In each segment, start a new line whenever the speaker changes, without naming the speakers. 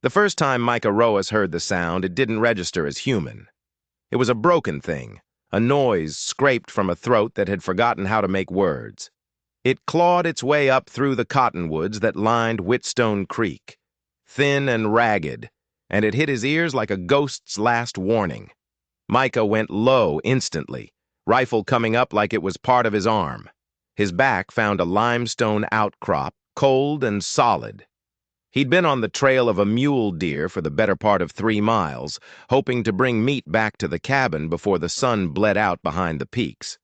The first time Micah Roas heard the sound, it didn't register as human. It was a broken thing, a noise scraped from a throat that had forgotten how to make words. It clawed its way up through the cottonwoods that lined Whitstone Creek, thin and ragged, and it hit his ears like a ghost's last warning. Micah went low instantly, rifle coming up like it was part of his arm. His back found a limestone outcrop, cold and solid. He'd been on the trail of a mule deer for the better part of 3 miles, hoping to bring meat back to the cabin before the sun bled out behind the peaks.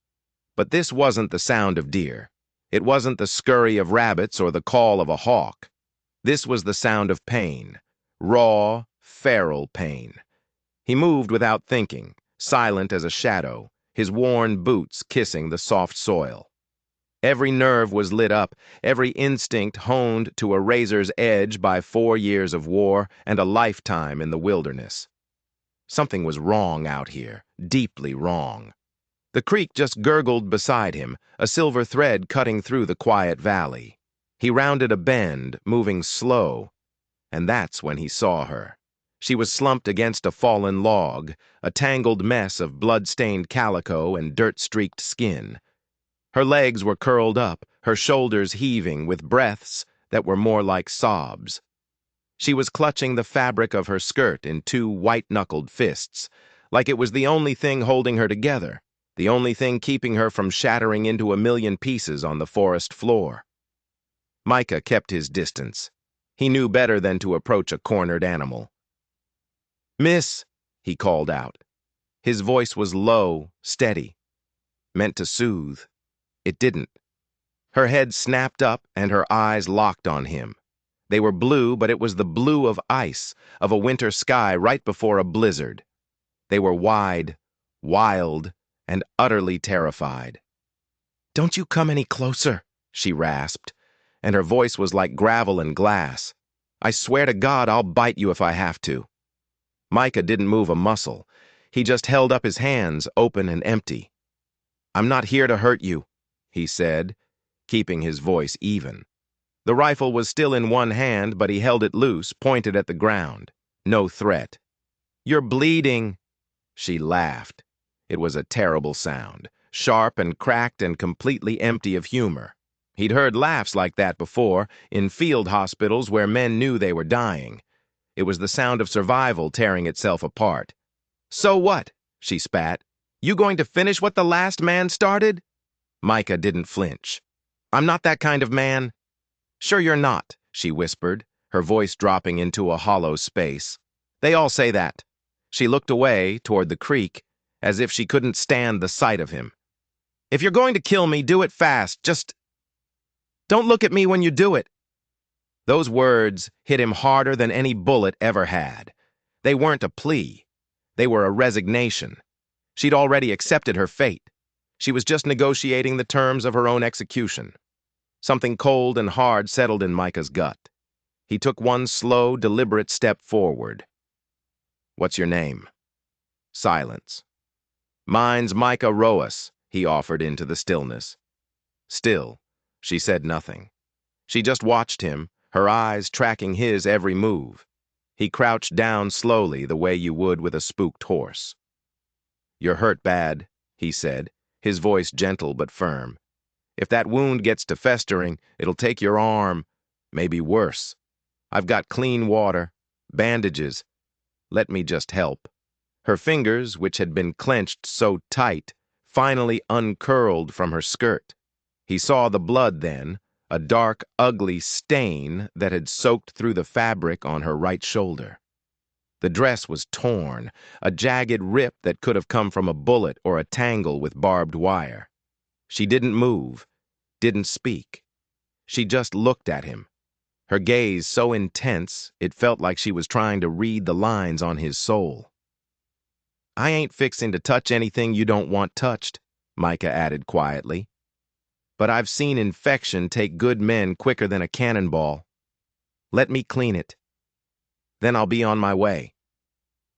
But this wasn't the sound of deer. It wasn't the scurry of rabbits or the call of a hawk. This was the sound of pain, raw, feral pain. He moved without thinking, silent as a shadow, his worn boots kissing the soft soil. Every nerve was lit up, every instinct honed to a razor's edge by 4 years of war and a lifetime in the wilderness. Something was wrong out here, deeply wrong. The creek just gurgled beside him, a silver thread cutting through the quiet valley. He rounded a bend, moving slow, and that's when he saw her. She was slumped against a fallen log, a tangled mess of blood-stained calico and dirt-streaked skin. Her legs were curled up, her shoulders heaving with breaths that were more like sobs. She was clutching the fabric of her skirt in 2 white-knuckled fists, like it was the only thing holding her together, the only thing keeping her from shattering into a million pieces on the forest floor. Micah kept his distance. He knew better than to approach a cornered animal. "Miss," he called out. His voice was low, steady, meant to soothe. It didn't. Her head snapped up and her eyes locked on him. They were blue, but it was the blue of ice, of a winter sky right before a blizzard. They were wide, wild, and utterly terrified. "Don't you come any closer," she rasped, and her voice was like gravel and glass. "I swear to God I'll bite you if I have to." Micah didn't move a muscle. He just held up his hands, open and empty. "I'm not here to hurt you," he said, keeping his voice even. The rifle was still in one hand, but he held it loose, pointed at the ground. No threat. "You're bleeding." She laughed. It was a terrible sound, sharp and cracked and completely empty of humor. He'd heard laughs like that before, in field hospitals where men knew they were dying. It was the sound of survival tearing itself apart. "So what?" she spat. "You going to finish what the last man started?" Micah didn't flinch. "I'm not that kind of man." "Sure you're not," she whispered, her voice dropping into a hollow space. "They all say that." She looked away, toward the creek, as if she couldn't stand the sight of him. "If you're going to kill me, do it fast. Just don't look at me when you do it." Those words hit him harder than any bullet ever had. They weren't a plea. They were a resignation. She'd already accepted her fate. She was just negotiating the terms of her own execution. Something cold and hard settled in Micah's gut. He took one slow, deliberate step forward. "What's your name?" Silence. "Mine's Micah Roas," he offered into the stillness. Still, she said nothing. She just watched him, her eyes tracking his every move. He crouched down slowly the way you would with a spooked horse. "You're hurt bad," he said, his voice gentle but firm. "If that wound gets to festering, it'll take your arm, maybe worse. I've got clean water, bandages. Let me just help." Her fingers, which had been clenched so tight, finally uncurled from her skirt. He saw the blood then, a dark, ugly stain that had soaked through the fabric on her right shoulder. The dress was torn, a jagged rip that could have come from a bullet or a tangle with barbed wire. She didn't move, didn't speak. She just looked at him, her gaze so intense it felt like she was trying to read the lines on his soul. "I ain't fixing to touch anything you don't want touched," Micah added quietly. "But I've seen infection take good men quicker than a cannonball. Let me clean it. Then I'll be on my way."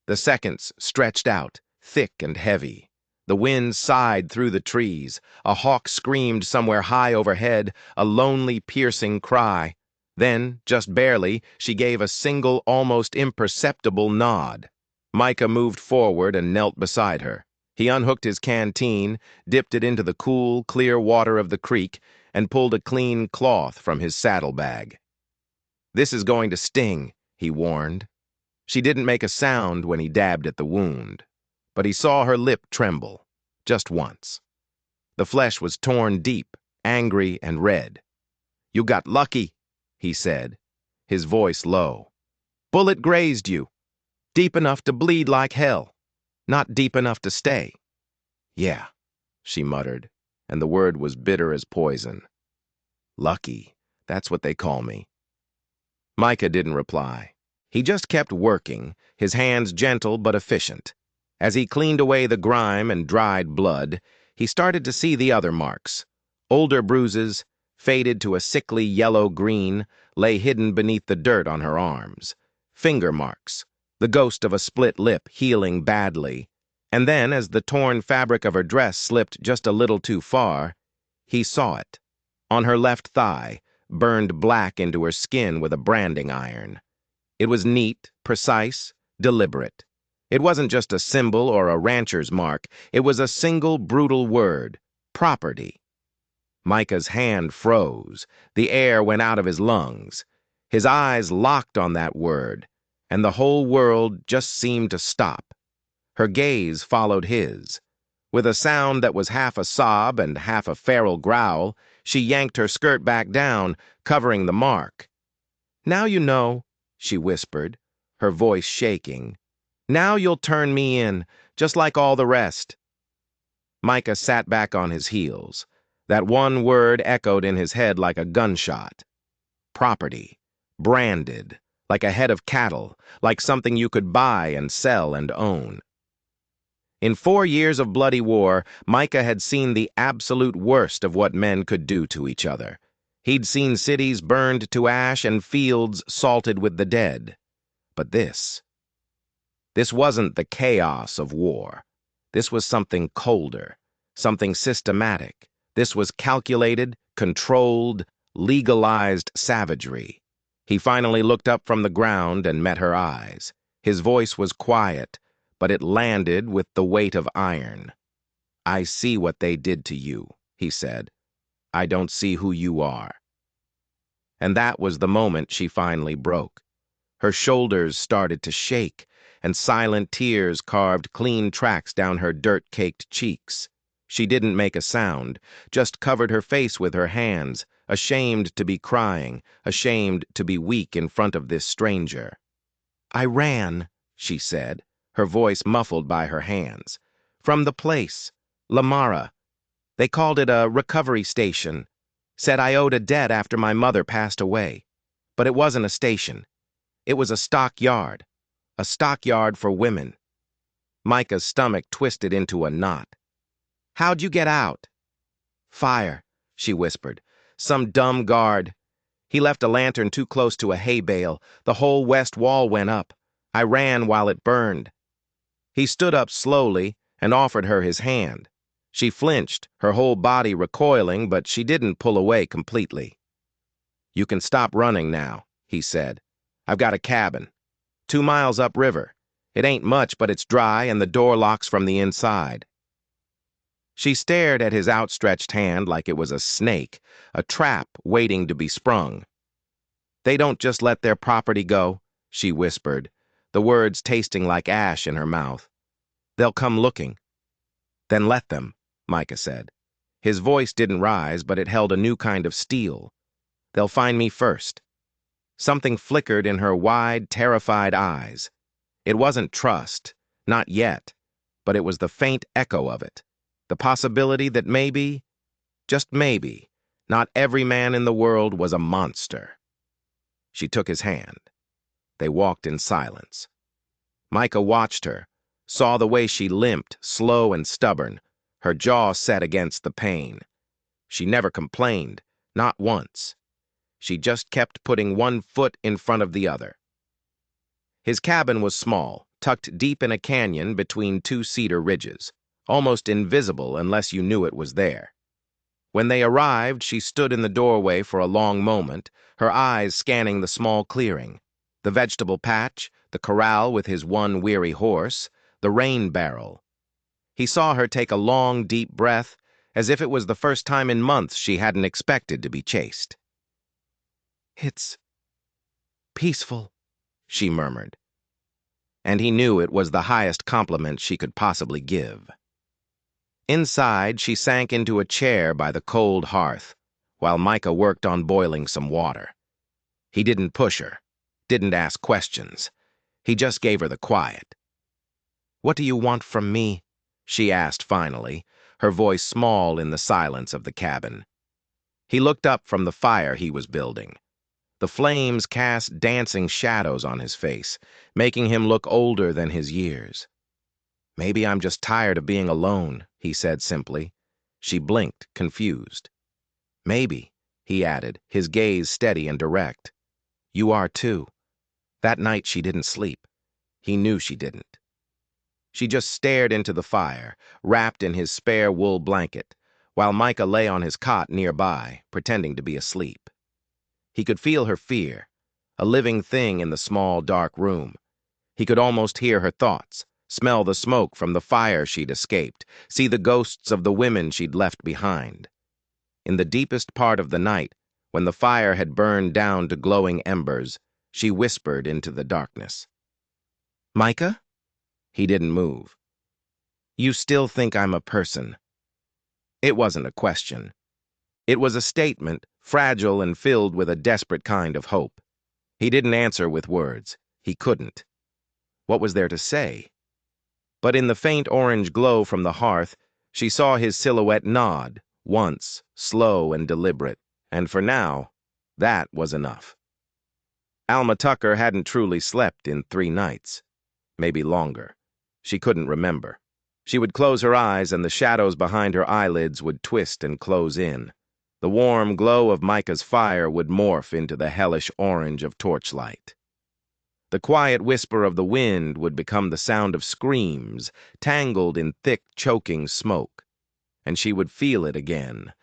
The seconds stretched out, thick and heavy. The wind sighed through the trees. A hawk screamed somewhere high overhead, a lonely, piercing cry. Then, just barely, she gave a single, almost imperceptible nod. Micah moved forward and knelt beside her. He unhooked his canteen, dipped it into the cool, clear water of the creek, and pulled a clean cloth from his saddlebag. "This is going to sting," he warned. She didn't make a sound when he dabbed at the wound, but he saw her lip tremble, just once. The flesh was torn deep, angry and red. "You got lucky," he said, his voice low. "Bullet grazed you, deep enough to bleed like hell, not deep enough to stay." "Yeah," she muttered, and the word was bitter as poison. "Lucky, that's what they call me." Micah didn't reply. He just kept working, his hands gentle but efficient. As he cleaned away the grime and dried blood, he started to see the other marks. Older bruises, faded to a sickly yellow-green, lay hidden beneath the dirt on her arms. Finger marks, the ghost of a split lip healing badly. And then, as the torn fabric of her dress slipped just a little too far, he saw it. On her left thigh, burned black into her skin with a branding iron. It was neat, precise, deliberate. It wasn't just a symbol or a rancher's mark. It was a single brutal word: property. Micah's hand froze. The air went out of his lungs. His eyes locked on that word, and the whole world just seemed to stop. Her gaze followed his. With a sound that was half a sob and half a feral growl, she yanked her skirt back down, covering the mark. "Now you know," she whispered, her voice shaking. "Now you'll turn me in, just like all the rest." Micah sat back on his heels. That one word echoed in his head like a gunshot. Property. Branded. Like a head of cattle. Like something you could buy and sell and own. In 4 years of bloody war, Micah had seen the absolute worst of what men could do to each other. He'd seen cities burned to ash and fields salted with the dead. But this wasn't the chaos of war. This was something colder, something systematic. This was calculated, controlled, legalized savagery. He finally looked up from the ground and met her eyes. His voice was quiet, but it landed with the weight of iron. "I see what they did to you," he said. "I don't see who you are." And that was the moment she finally broke. Her shoulders started to shake, and silent tears carved clean tracks down her dirt-caked cheeks. She didn't make a sound, just covered her face with her hands, ashamed to be crying, ashamed to be weak in front of this stranger. "I ran," she said, her voice muffled by her hands. "From the place, Lamara. They called it a recovery station. Said I owed a debt after my mother passed away. But it wasn't a station. It was a stockyard. A stockyard for women." Micah's stomach twisted into a knot. "How'd you get out?" "Fire," she whispered. "Some dumb guard. He left a lantern too close to a hay bale. The whole west wall went up. I ran while it burned." He stood up slowly and offered her his hand. She flinched, her whole body recoiling, but she didn't pull away completely. "You can stop running now," he said. "I've got a cabin. 2 miles upriver. It ain't much, but it's dry, and the door locks from the inside." She stared at his outstretched hand like it was a snake, a trap waiting to be sprung. "They don't just let their property go," she whispered, the words tasting like ash in her mouth. "They'll come looking." "Then let them," Micah said. His voice didn't rise, but it held a new kind of steel. "They'll find me first." Something flickered in her wide, terrified eyes. It wasn't trust, not yet, but it was the faint echo of it. The possibility that maybe, just maybe, not every man in the world was a monster. She took his hand. They walked in silence. Micah watched her, saw the way she limped, slow and stubborn, her jaw set against the pain. She never complained, not once. She just kept putting one foot in front of the other. His cabin was small, tucked deep in a canyon between 2 cedar ridges, almost invisible unless you knew it was there. When they arrived, she stood in the doorway for a long moment, her eyes scanning the small clearing, the vegetable patch, the corral with his one weary horse, the rain barrel. He saw her take a long, deep breath, as if it was the first time in months she hadn't expected to be chased. "It's peaceful," she murmured. And he knew it was the highest compliment she could possibly give. Inside, she sank into a chair by the cold hearth, while Micah worked on boiling some water. He didn't push her, didn't ask questions. He just gave her the quiet. "What do you want from me?" she asked finally, her voice small in the silence of the cabin. He looked up from the fire he was building. The flames cast dancing shadows on his face, making him look older than his years. "Maybe I'm just tired of being alone," he said simply. She blinked, confused. "Maybe," he added, his gaze steady and direct. "You are too." That night she didn't sleep. He knew she didn't. She just stared into the fire, wrapped in his spare wool blanket, while Micah lay on his cot nearby, pretending to be asleep. He could feel her fear, a living thing in the small, dark room. He could almost hear her thoughts, smell the smoke from the fire she'd escaped, see the ghosts of the women she'd left behind. In the deepest part of the night, when the fire had burned down to glowing embers, she whispered into the darkness. "Micah?" He didn't move. "You still think I'm a person?" It wasn't a question. It was a statement, fragile and filled with a desperate kind of hope. He didn't answer with words. He couldn't. What was there to say? But in the faint orange glow from the hearth, she saw his silhouette nod, once, slow and deliberate, and for now, that was enough. Alma Tucker hadn't truly slept in 3 nights. Maybe longer. She couldn't remember. She would close her eyes and the shadows behind her eyelids would twist and close in. The warm glow of Micah's fire would morph into the hellish orange of torchlight. The quiet whisper of the wind would become the sound of screams, tangled in thick, choking smoke. And she would feel it again.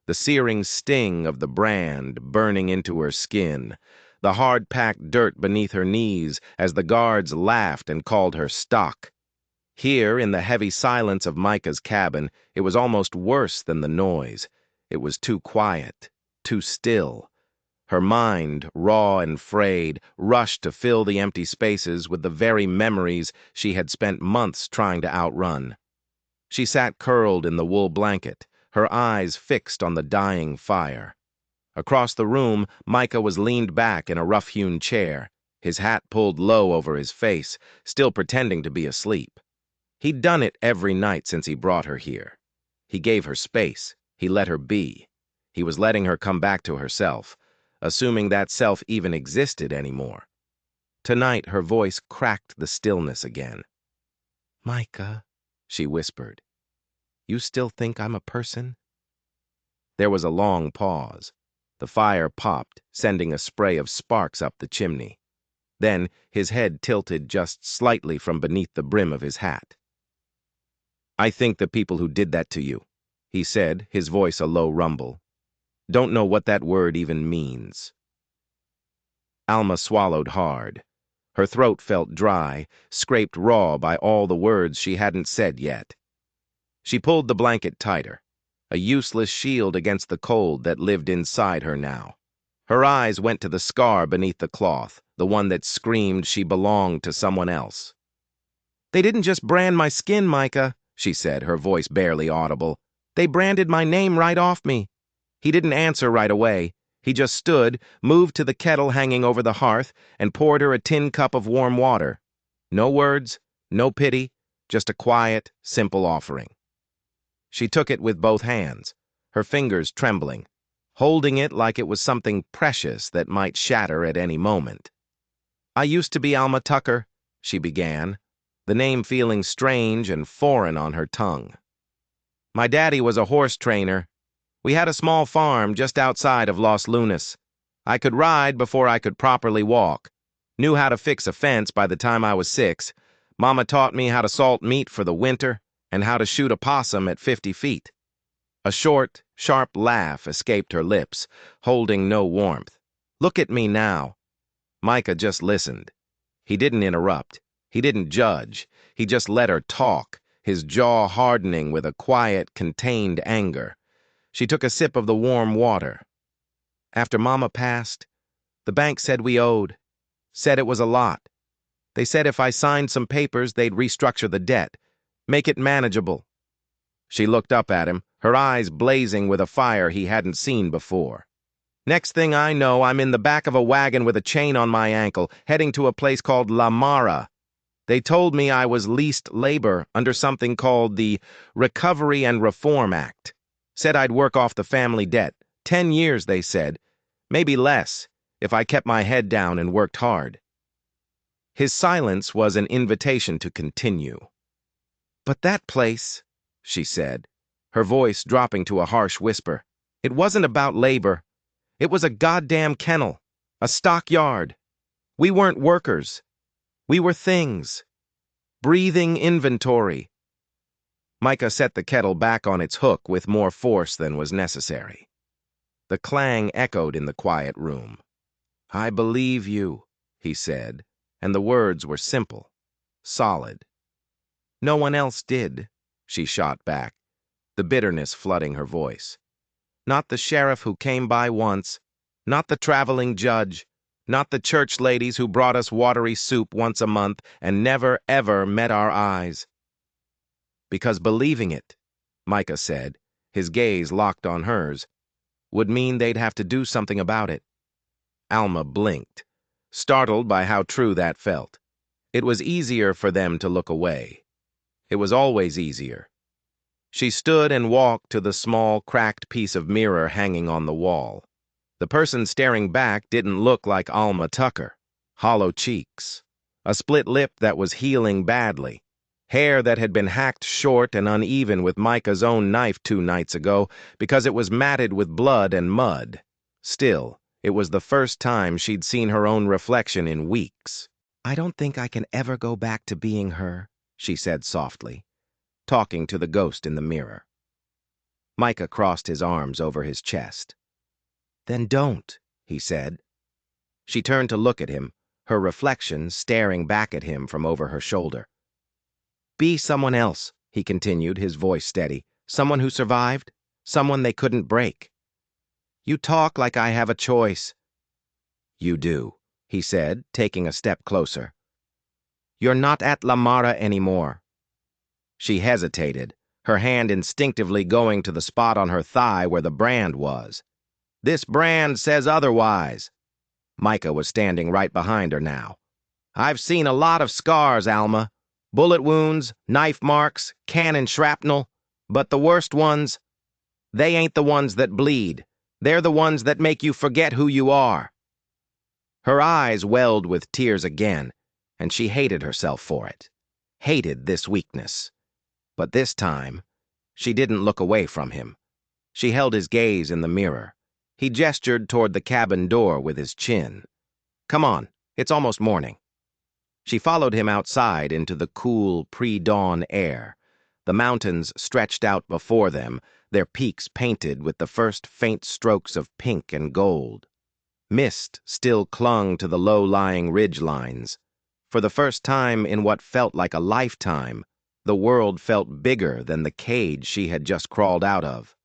The searing sting of the brand burning into her skin, the hard-packed dirt beneath her knees as the guards laughed and called her stock. Here, in the heavy silence of Micah's cabin, it was almost worse than the noise. It was too quiet, too still. Her mind, raw and frayed, rushed to fill the empty spaces with the very memories she had spent months trying to outrun. She sat curled in the wool blanket, her eyes fixed on the dying fire. Across the room, Micah was leaned back in a rough-hewn chair, his hat pulled low over his face, still pretending to be asleep. He'd done it every night since he brought her here. He gave her space. He let her be. He was letting her come back to herself, assuming that self even existed anymore. Tonight, her voice cracked the stillness again. "Micah," she whispered, "you still think I'm a person?" There was a long pause. The fire popped, sending a spray of sparks up the chimney. Then his head tilted just slightly from beneath the brim of his hat. "I think the people who did that to you," he said, his voice a low rumble, "don't know what that word even means." Alma swallowed hard. Her throat felt dry, scraped raw by all the words she hadn't said yet. She pulled the blanket tighter, a useless shield against the cold that lived inside her now. Her eyes went to the scar beneath the cloth, the one that screamed she belonged to someone else. "They didn't just brand my skin, Micah," she said, her voice barely audible. "They branded my name right off me." He didn't answer right away. He just stood, moved to the kettle hanging over the hearth, and poured her a tin cup of warm water. No words, no pity, just a quiet, simple offering. She took it with both hands, her fingers trembling, holding it like it was something precious that might shatter at any moment. "I used to be Alma Tucker," she began, the name feeling strange and foreign on her tongue. "My daddy was a horse trainer. We had a small farm just outside of Los Lunas. I could ride before I could properly walk. Knew how to fix a fence by the time I was 6. Mama taught me how to salt meat for the winter and how to shoot a possum at 50 feet. A short, Sharp laugh escaped her lips, holding no warmth. "Look at me now." Micah just listened. He didn't interrupt. He didn't judge. He just let her talk, his jaw hardening with a quiet, contained anger. She took a sip of the warm water. "After Mama passed, the bank said we owed. Said it was a lot. They said if I signed some papers, they'd restructure the debt, make it manageable." She looked up at him, her eyes blazing with a fire he hadn't seen before. "Next thing I know, I'm in the back of a wagon with a chain on my ankle, heading to a place called La Mara. They told me I was leased labor under something called the Recovery and Reform Act. Said I'd work off the family debt. 10 years, they said. Maybe less, if I kept my head down and worked hard." His silence was an invitation to continue. "But that place," she said, her voice dropping to a harsh whisper, "it wasn't about labor. It was a goddamn kennel, a stockyard. We weren't workers. We were things. Breathing inventory." Micah set the kettle back on its hook with more force than was necessary. The clang echoed in the quiet room. "I believe you," he said, and the words were simple, solid. "No one else did," she shot back, the bitterness flooding her voice. "Not the sheriff who came by once, not the traveling judge, not the church ladies who brought us watery soup once a month and never, ever met our eyes." "Because believing it," Micah said, his gaze locked on hers, "would mean they'd have to do something about it." Alma blinked, startled by how true that felt. It was easier for them to look away. It was always easier. She stood and walked to the small, cracked piece of mirror hanging on the wall. The person staring back didn't look like Alma Tucker. Hollow cheeks, a split lip that was healing badly, hair that had been hacked short and uneven with Micah's own knife 2 nights ago because it was matted with blood and mud. Still, it was the first time she'd seen her own reflection in weeks. "I don't think I can ever go back to being her," she said softly, talking to the ghost in the mirror. Micah crossed his arms over his chest. "Then don't," he said. She turned to look at him, her reflection staring back at him from over her shoulder. "Be someone else," he continued, his voice steady. "Someone who survived, someone they couldn't break." "You talk like I have a choice." "You do," he said, taking a step closer. "You're not at La Mara anymore." She hesitated, her hand instinctively going to the spot on her thigh where the brand was. "This brand says otherwise." Micah was standing right behind her now. "I've seen a lot of scars, Alma. Bullet wounds, knife marks, cannon shrapnel. But the worst ones, they ain't the ones that bleed. They're the ones that make you forget who you are." Her eyes welled with tears again, and she hated herself for it. Hated this weakness. But this time, she didn't look away from him. She held his gaze in the mirror. He gestured toward the cabin door with his chin. "Come on, it's almost morning." She followed him outside into the cool, pre-dawn air. The mountains stretched out before them, their peaks painted with the first faint strokes of pink and gold. Mist still clung to the low-lying ridgelines. For the first time in what felt like a lifetime, the world felt bigger than the cage she had just crawled out of.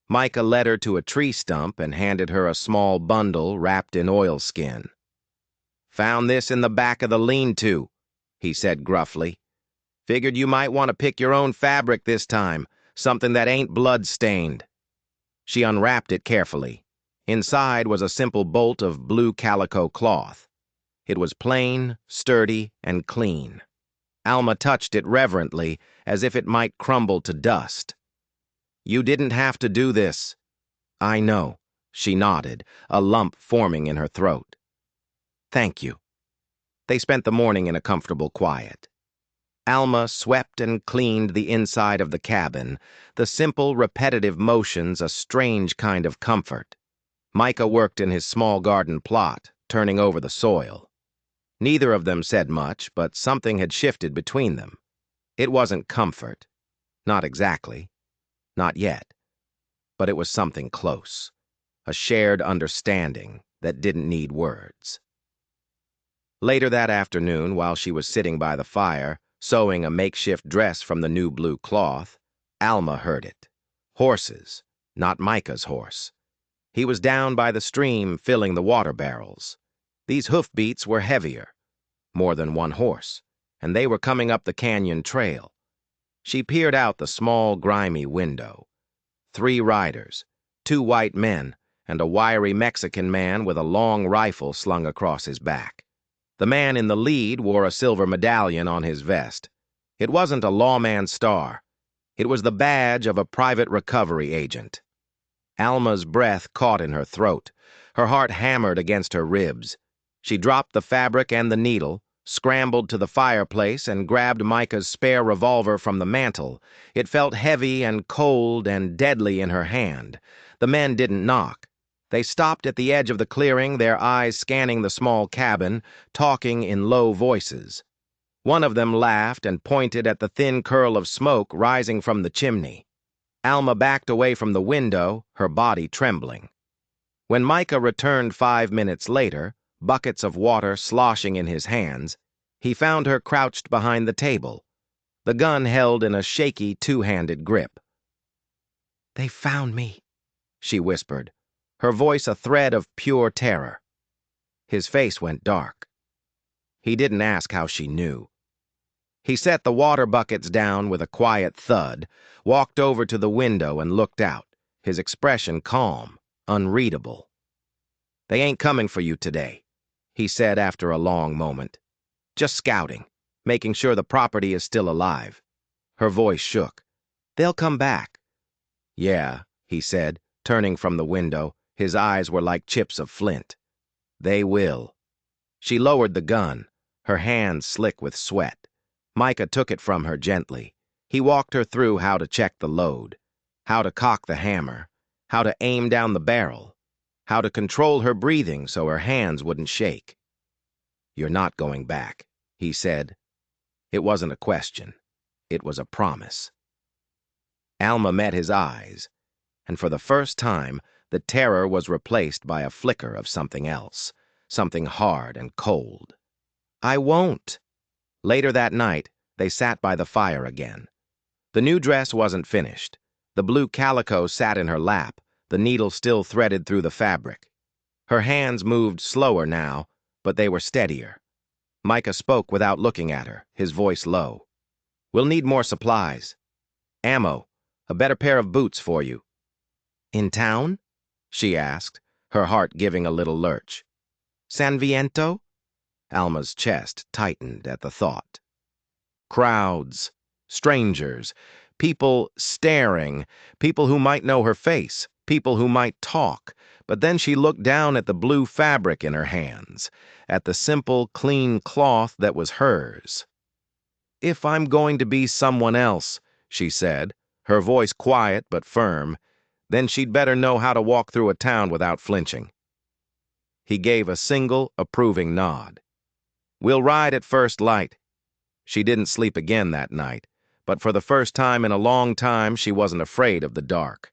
Micah led her to a tree stump and handed her a small bundle wrapped in oilskin. "Found this in the back of the lean-to," he said gruffly. "Figured you might want to pick your own fabric this time, something that ain't blood-stained." She unwrapped it carefully. Inside was a simple bolt of blue calico cloth. It was plain, sturdy, and clean. Alma touched it reverently, as if it might crumble to dust. "You didn't have to do this." "I know," she nodded, a lump forming in her throat. "Thank you." They spent the morning in a comfortable quiet. Alma swept and cleaned the inside of the cabin, the simple, repetitive motions a strange kind of comfort. Micah worked in his small garden plot, turning over the soil. Neither of them said much, but something had shifted between them. It wasn't comfort. Not exactly. Not yet. but it was something close, a shared understanding that didn't need words. Later that afternoon, while she was sitting by the fire, sewing a makeshift dress from the new blue cloth, Alma heard it. Horses, not Micah's horse. He was down by the stream filling the water barrels. These hoofbeats were heavier, more than one horse, and they were coming up the canyon trail. She peered out the small, grimy window. 3 riders, 2 white men, and a wiry Mexican man with a long rifle slung across his back. The man in the lead wore a silver medallion on his vest. It wasn't a lawman's star. It was the badge of a private recovery agent. Alma's breath caught in her throat. Her heart hammered against her ribs. She dropped the fabric and the needle, scrambled to the fireplace, and grabbed Micah's spare revolver from the mantel. It felt heavy and cold and deadly in her hand. The men didn't knock. They stopped at the edge of the clearing, their eyes scanning the small cabin, talking in low voices. One of them laughed and pointed at the thin curl of smoke rising from the chimney. Alma backed away from the window, her body trembling. When Micah returned 5 minutes later, buckets of water sloshing in his hands, he found her crouched behind the table, the gun held in a shaky 2-handed grip. "They found me," she whispered, her voice a thread of pure terror. His face went dark. He didn't ask how she knew. He set the water buckets down with a quiet thud, walked over to the window and looked out, his expression calm, unreadable. "They ain't coming for you today," he said after a long moment. "Just scouting, making sure the property is still alive." Her voice shook. "They'll come back." "Yeah," he said, turning from the window. His eyes were like chips of flint. "They will." She lowered the gun, her hands slick with sweat. Micah took it from her gently. He walked her through how to check the load, how to cock the hammer, how to aim down the barrel, how to control her breathing so her hands wouldn't shake. "You're not going back," he said. It wasn't a question. It was a promise. Alma met his eyes, and for the first time, the terror was replaced by a flicker of something else, something hard and cold. "I won't." Later that night, they sat by the fire again. The new dress wasn't finished. The blue calico sat in her lap, the needle still threaded through the fabric. Her hands moved slower now, but they were steadier. Micah spoke without looking at her, his voice low. "We'll need more supplies. Ammo, a better pair of boots for you." "In town?" she asked, her heart giving a little lurch. "San Viento?" Alma's chest tightened at the thought. Crowds, strangers, people staring, people who might know her face, people who might talk, but then she looked down at the blue fabric in her hands, at the simple, clean cloth that was hers. "If I'm going to be someone else," she said, her voice quiet but firm, "then she'd better know how to walk through a town without flinching." He gave a single, approving nod. "We'll ride at first light." She didn't sleep again that night, but for the first time in a long time she wasn't afraid of the dark.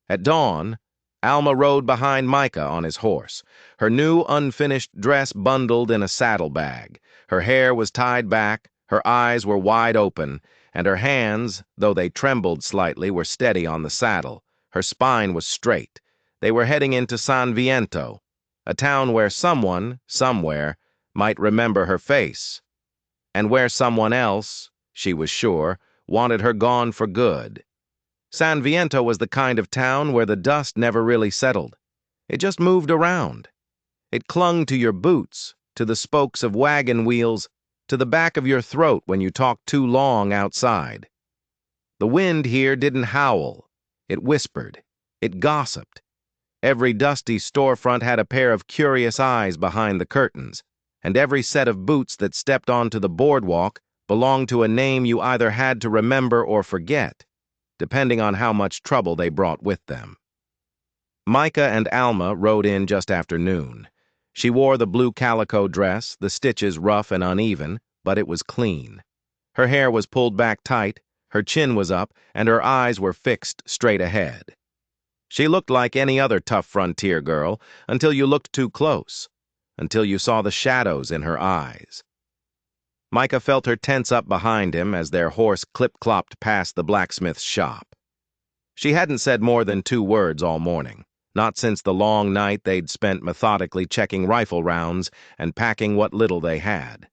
At dawn, Alma rode behind Micah on his horse, her new unfinished dress bundled in a saddlebag. Her hair was tied back, her eyes were wide open, and her hands, though they trembled slightly, were steady on the saddle. Her spine was straight. They were heading into San Viento, a town where someone, somewhere, might remember her face, and where someone else, she was sure, wanted her gone for good. San Viento was the kind of town where the dust never really settled. It just moved around. It clung to your boots, to the spokes of wagon wheels, to the back of your throat when you talked too long outside. The wind here didn't howl. It whispered. It gossiped. Every dusty storefront had a pair of curious eyes behind the curtains, and every set of boots that stepped onto the boardwalk belonged to a name you either had to remember or forget, depending on how much trouble they brought with them. Micah and Alma rode in just after noon. She wore the blue calico dress, the stitches rough and uneven, but it was clean. Her hair was pulled back tight, her chin was up, and her eyes were fixed straight ahead. She looked like any other tough frontier girl until you looked too close, until you saw the shadows in her eyes. Micah felt her tense up behind him as their horse clip-clopped past the blacksmith's shop. She hadn't said more than 2 words all morning, not since the long night they'd spent methodically checking rifle rounds and packing what little they had.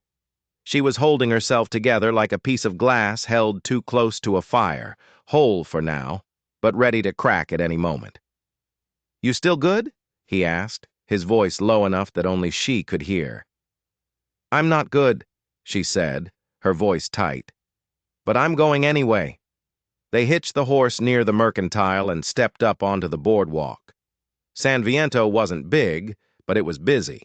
She was holding herself together like a piece of glass held too close to a fire, whole for now, but ready to crack at any moment. "You still good?" he asked, his voice low enough that only she could hear. "I'm not good," she said, her voice tight. "But I'm going anyway." They hitched the horse near the mercantile and stepped up onto the boardwalk. San Viento wasn't big, but it was busy.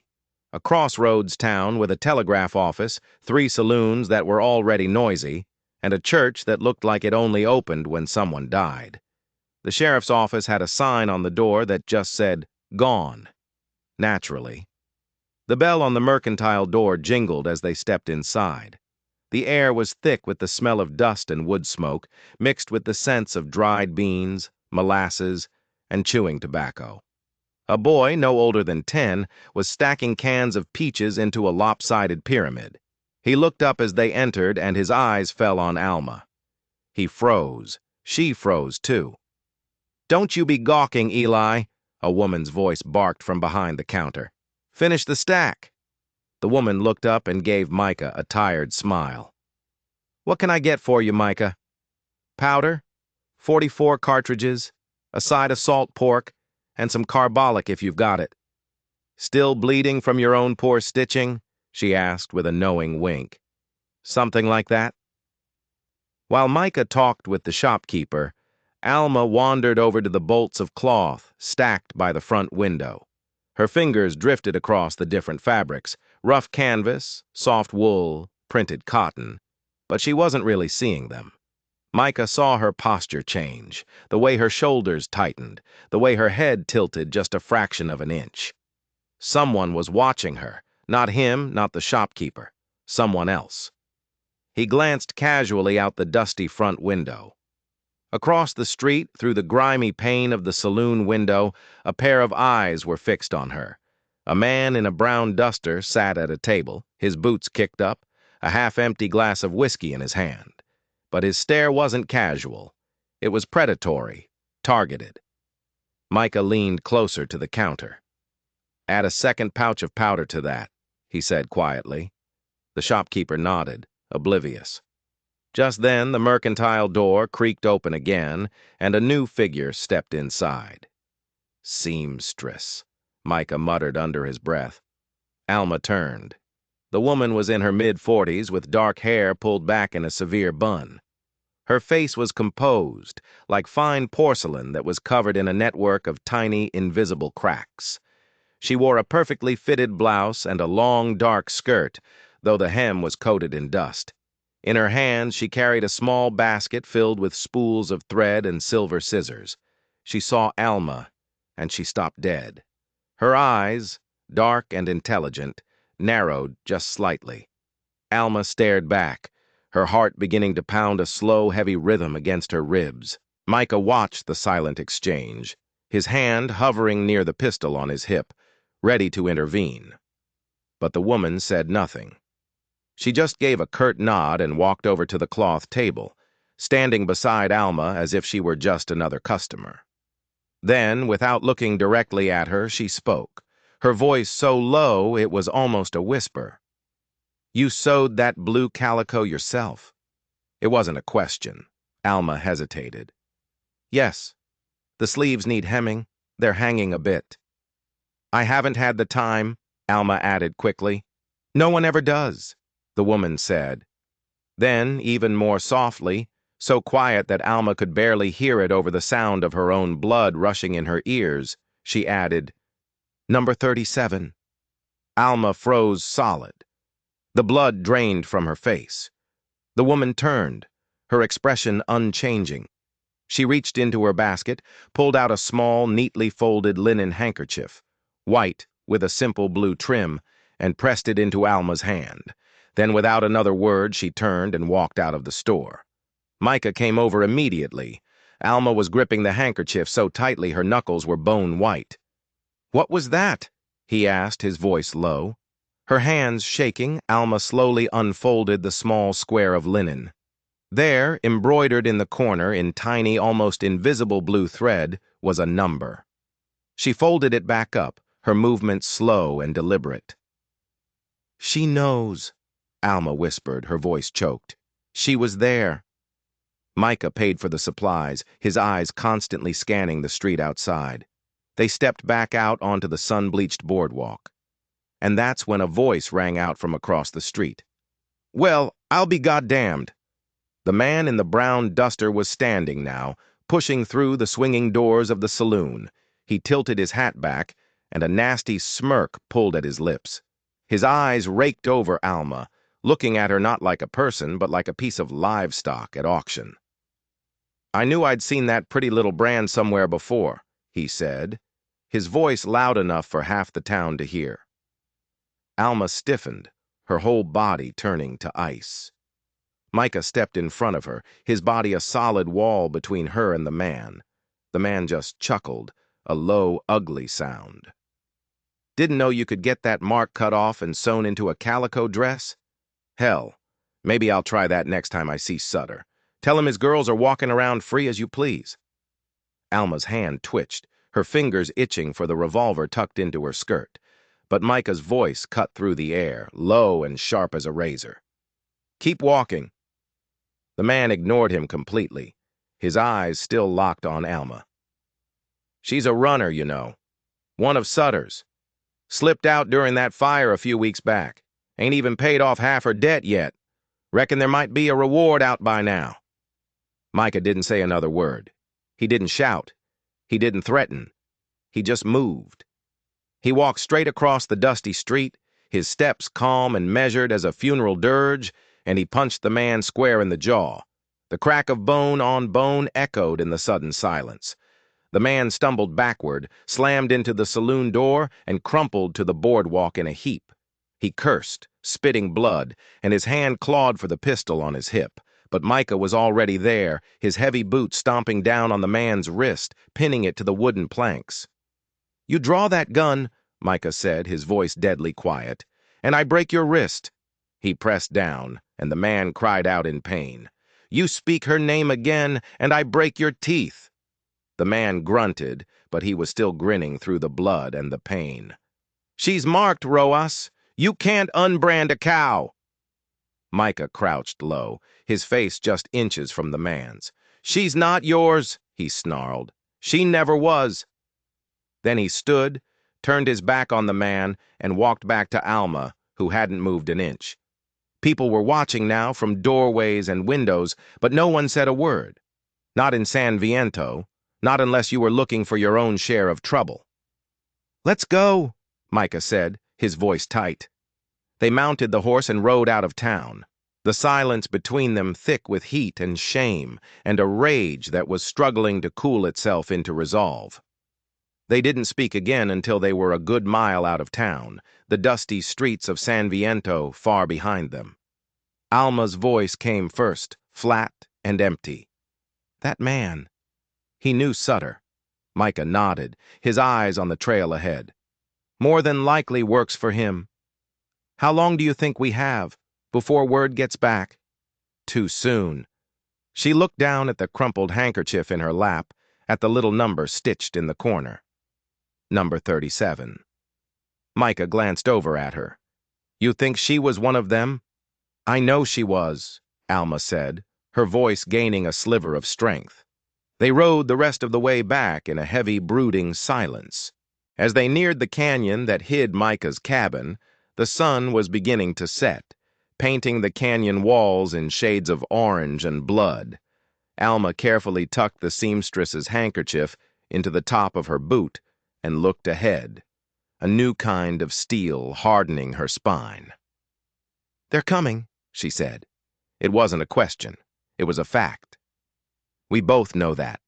A crossroads town with a telegraph office, 3 saloons that were already noisy, and a church that looked like it only opened when someone died. The sheriff's office had a sign on the door that just said, "Gone." Naturally. The bell on the mercantile door jingled as they stepped inside. The air was thick with the smell of dust and wood smoke, mixed with the scents of dried beans, molasses, and chewing tobacco. A boy, no older than 10, was stacking cans of peaches into a lopsided pyramid. He looked up as they entered, and his eyes fell on Alma. He froze. She froze, too. "Don't you be gawking, Eli," a woman's voice barked from behind the counter. "Finish the stack." The woman looked up and gave Micah a tired smile. "What can I get for you, Micah?" "Powder, 44 cartridges, a side of salt pork, and some carbolic if you've got it." "Still bleeding from your own poor stitching?" she asked with a knowing wink. "Something like that?" While Micah talked with the shopkeeper, Alma wandered over to the bolts of cloth stacked by the front window. Her fingers drifted across the different fabrics, rough canvas, soft wool, printed cotton, but she wasn't really seeing them. Micah saw her posture change, the way her shoulders tightened, the way her head tilted just a fraction of an inch. Someone was watching her, not him, not the shopkeeper, someone else. He glanced casually out the dusty front window. Across the street, through the grimy pane of the saloon window, a pair of eyes were fixed on her. A man in a brown duster sat at a table, his boots kicked up, a half-empty glass of whiskey in his hand. But his stare wasn't casual. It was predatory, targeted. Micah leaned closer to the counter. "Add a second pouch of powder to that," he said quietly. The shopkeeper nodded, oblivious. Just then, the mercantile door creaked open again, and a new figure stepped inside. "Seamstress," Micah muttered under his breath. Alma turned. The woman was in her mid-40s with dark hair pulled back in a severe bun. Her face was composed, like fine porcelain that was covered in a network of tiny, invisible cracks. She wore a perfectly fitted blouse and a long, dark skirt, though the hem was coated in dust. In her hands, she carried a small basket filled with spools of thread and silver scissors. She saw Alma, and she stopped dead. Her eyes, dark and intelligent, narrowed just slightly. Alma stared back, her heart beginning to pound a slow, heavy rhythm against her ribs. Micah watched the silent exchange, his hand hovering near the pistol on his hip, ready to intervene. But the woman said nothing. She just gave a curt nod and walked over to the cloth table, standing beside Alma as if she were just another customer. Then, without looking directly at her, she spoke, her voice so low it was almost a whisper. "You sewed that blue calico yourself?" It wasn't a question. Alma hesitated. "Yes. The sleeves need hemming. They're hanging a bit." "I haven't had the time," Alma added quickly. "No one ever does," the woman said. Then, even more softly, so quiet that Alma could barely hear it over the sound of her own blood rushing in her ears, she added, "Number 37. Alma froze solid. The blood drained from her face. The woman turned, her expression unchanging. She reached into her basket, pulled out a small, neatly folded linen handkerchief, white with a simple blue trim, and pressed it into Alma's hand. Then, without another word, she turned and walked out of the store. Micah came over immediately. Alma was gripping the handkerchief so tightly her knuckles were bone white. "What was that?" he asked, his voice low. Her hands shaking, Alma slowly unfolded the small square of linen. There, embroidered in the corner in tiny, almost invisible blue thread, was a number. She folded it back up, her movements slow and deliberate. "She knows," Alma whispered, her voice choked. "She was there." Micah paid for the supplies, his eyes constantly scanning the street outside. They stepped back out onto the sun-bleached boardwalk. And that's when a voice rang out from across the street. "Well, I'll be goddamned." The man in the brown duster was standing now, pushing through the swinging doors of the saloon. He tilted his hat back, and a nasty smirk pulled at his lips. His eyes raked over Alma, looking at her not like a person, but like a piece of livestock at auction. "I knew I'd seen that pretty little brand somewhere before," he said, his voice loud enough for half the town to hear. Alma stiffened, her whole body turning to ice. Micah stepped in front of her, his body a solid wall between her and the man. The man just chuckled, a low, ugly sound. "Didn't know you could get that mark cut off and sewn into a calico dress? Hell, maybe I'll try that next time I see Sutter. Tell him his girls are walking around free as you please." Alma's hand twitched, her fingers itching for the revolver tucked into her skirt. But Micah's voice cut through the air, low and sharp as a razor. "Keep walking." The man ignored him completely, his eyes still locked on Alma. "She's a runner, you know. One of Sutter's. Slipped out during that fire a few weeks back. Ain't even paid off half her debt yet. Reckon there might be a reward out by now." Micah didn't say another word. He didn't shout. He didn't threaten. He just moved. He walked straight across the dusty street, his steps calm and measured as a funeral dirge, and he punched the man square in the jaw. The crack of bone on bone echoed in the sudden silence. The man stumbled backward, slammed into the saloon door, and crumpled to the boardwalk in a heap. He cursed, spitting blood, and his hand clawed for the pistol on his hip. But Micah was already there, his heavy boot stomping down on the man's wrist, pinning it to the wooden planks. "You draw that gun," Micah said, his voice deadly quiet, "and I break your wrist." He pressed down, and the man cried out in pain. "You speak her name again, and I break your teeth." The man grunted, but he was still grinning through the blood and the pain. "She's marked, Roas. You can't unbrand a cow." Micah crouched low, his face just inches from the man's. "She's not yours," he snarled. "She never was." Then he stood, turned his back on the man, and walked back to Alma, who hadn't moved an inch. People were watching now from doorways and windows, but no one said a word. Not in San Viento, not unless you were looking for your own share of trouble. "Let's go," Micah said, his voice tight. They mounted the horse and rode out of town, the silence between them thick with heat and shame and a rage that was struggling to cool itself into resolve. They didn't speak again until they were a good mile out of town, the dusty streets of San Viento far behind them. Alma's voice came first, flat and empty. "That man." He knew Sutter. Micah nodded, his eyes on the trail ahead. "More than likely works for him. How long do you think we have, before word gets back?" "Too soon." She looked down at the crumpled handkerchief in her lap, at the little number stitched in the corner. Number 37. Micah glanced over at her. "You think she was one of them?" "I know she was," Alma said, her voice gaining a sliver of strength. They rode the rest of the way back in a heavy, brooding silence. As they neared the canyon that hid Micah's cabin, the sun was beginning to set, painting the canyon walls in shades of orange and blood. Alma carefully tucked the seamstress's handkerchief into the top of her boot and looked ahead, a new kind of steel hardening her spine. "They're coming," she said. It wasn't a question. It was a fact. "We both know that."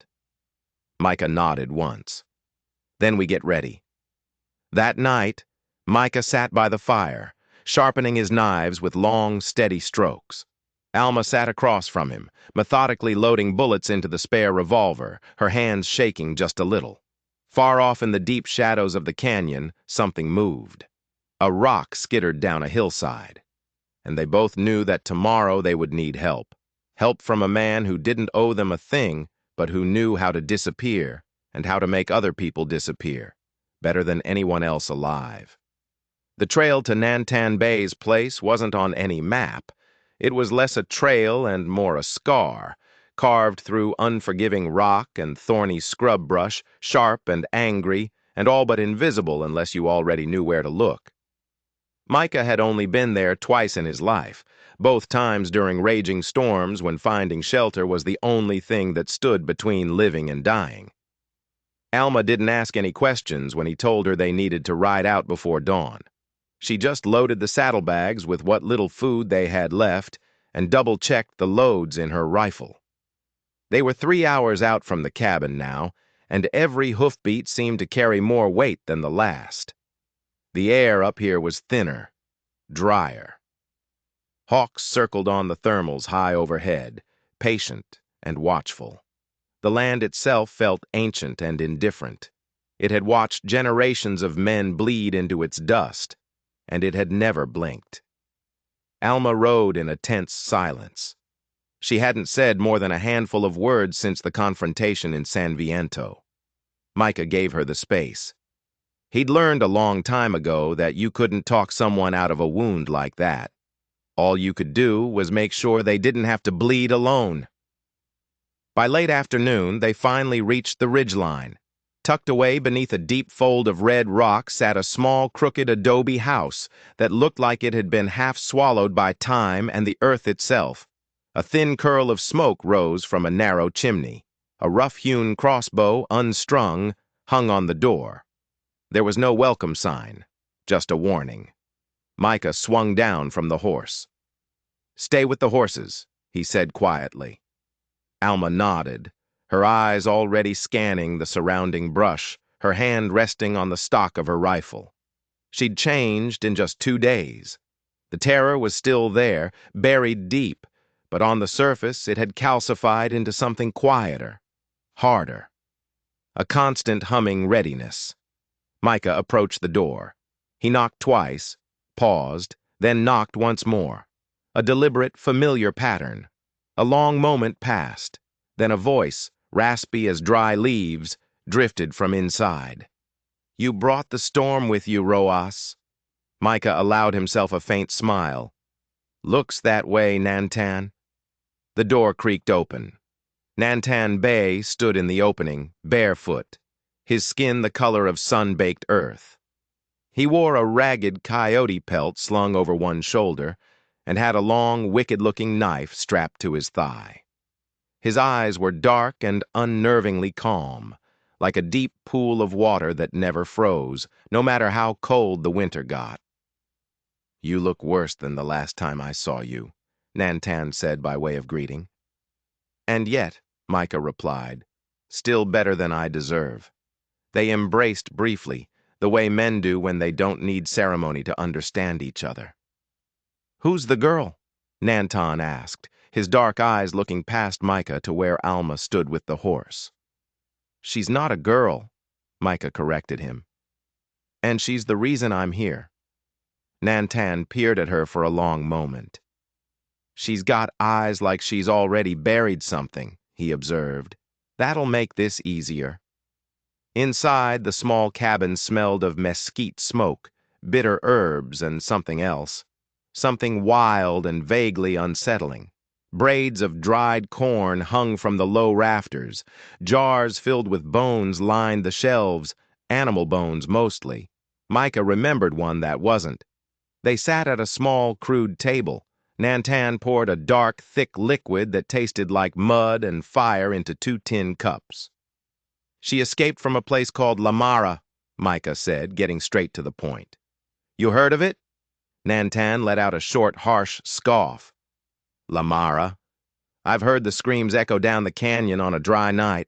Micah nodded once. "Then we get ready." That night, Micah sat by the fire, sharpening his knives with long, steady strokes. Alma sat across from him, methodically loading bullets into the spare revolver, her hands shaking just a little. Far off in the deep shadows of the canyon, something moved. A rock skittered down a hillside. And they both knew that tomorrow they would need help. Help from a man who didn't owe them a thing, but who knew how to disappear and how to make other people disappear, better than anyone else alive. The trail to Nantan Bay's place wasn't on any map. It was less a trail and more a scar, carved through unforgiving rock and thorny scrub brush, sharp and angry, and all but invisible unless you already knew where to look. Micah had only been there twice in his life, both times during raging storms when finding shelter was the only thing that stood between living and dying. Alma didn't ask any questions when he told her they needed to ride out before dawn. She just loaded the saddlebags with what little food they had left and double-checked the loads in her rifle. They were 3 hours out from the cabin now, and every hoofbeat seemed to carry more weight than the last. The air up here was thinner, drier. Hawks circled on the thermals high overhead, patient and watchful. The land itself felt ancient and indifferent. It had watched generations of men bleed into its dust, and it had never blinked. Alma rode in a tense silence. She hadn't said more than a handful of words since the confrontation in San Viento. Micah gave her the space. He'd learned a long time ago that you couldn't talk someone out of a wound like that. All you could do was make sure they didn't have to bleed alone. By late afternoon, they finally reached the ridgeline. Tucked away beneath a deep fold of red rock sat a small, crooked adobe house that looked like it had been half swallowed by time and the earth itself. A thin curl of smoke rose from a narrow chimney. A rough-hewn crossbow, unstrung, hung on the door. There was no welcome sign, just a warning. Micah swung down from the horse. "Stay with the horses," he said quietly. Alma nodded, her eyes already scanning the surrounding brush, her hand resting on the stock of her rifle. She'd changed in just 2 days. The terror was still there, buried deep, but on the surface it had calcified into something quieter, harder. A constant humming readiness. Micah approached the door. He knocked twice, paused, then knocked once more. A deliberate, familiar pattern. A long moment passed, then a voice, raspy as dry leaves, drifted from inside. "You brought the storm with you, Roas." Micah allowed himself a faint smile. "Looks that way, Nantan." The door creaked open. Nantan Bay stood in the opening, barefoot, his skin the color of sun-baked earth. He wore a ragged coyote pelt slung over one shoulder and had a long, wicked-looking knife strapped to his thigh. His eyes were dark and unnervingly calm, like a deep pool of water that never froze, no matter how cold the winter got. "You look worse than the last time I saw you," Nantan said by way of greeting. "And yet," Micah replied, "still better than I deserve." They embraced briefly, the way men do when they don't need ceremony to understand each other. "Who's the girl?" Nantan asked, his dark eyes looking past Micah to where Alma stood with the horse. "She's not a girl," Micah corrected him. "And she's the reason I'm here." Nantan peered at her for a long moment. "She's got eyes like she's already buried something," he observed. "That'll make this easier." Inside, the small cabin smelled of mesquite smoke, bitter herbs, and something else. Something wild and vaguely unsettling. Braids of dried corn hung from the low rafters. Jars filled with bones lined the shelves, animal bones mostly. Micah remembered one that wasn't. They sat at a small, crude table. Nantan poured a dark, thick liquid that tasted like mud and fire into 2 tin cups. "She escaped from a place called La Mara," Micah said, getting straight to the point. "You heard of it?" Nantan let out a short, harsh scoff. "La Mara. I've heard the screams echo down the canyon on a dry night.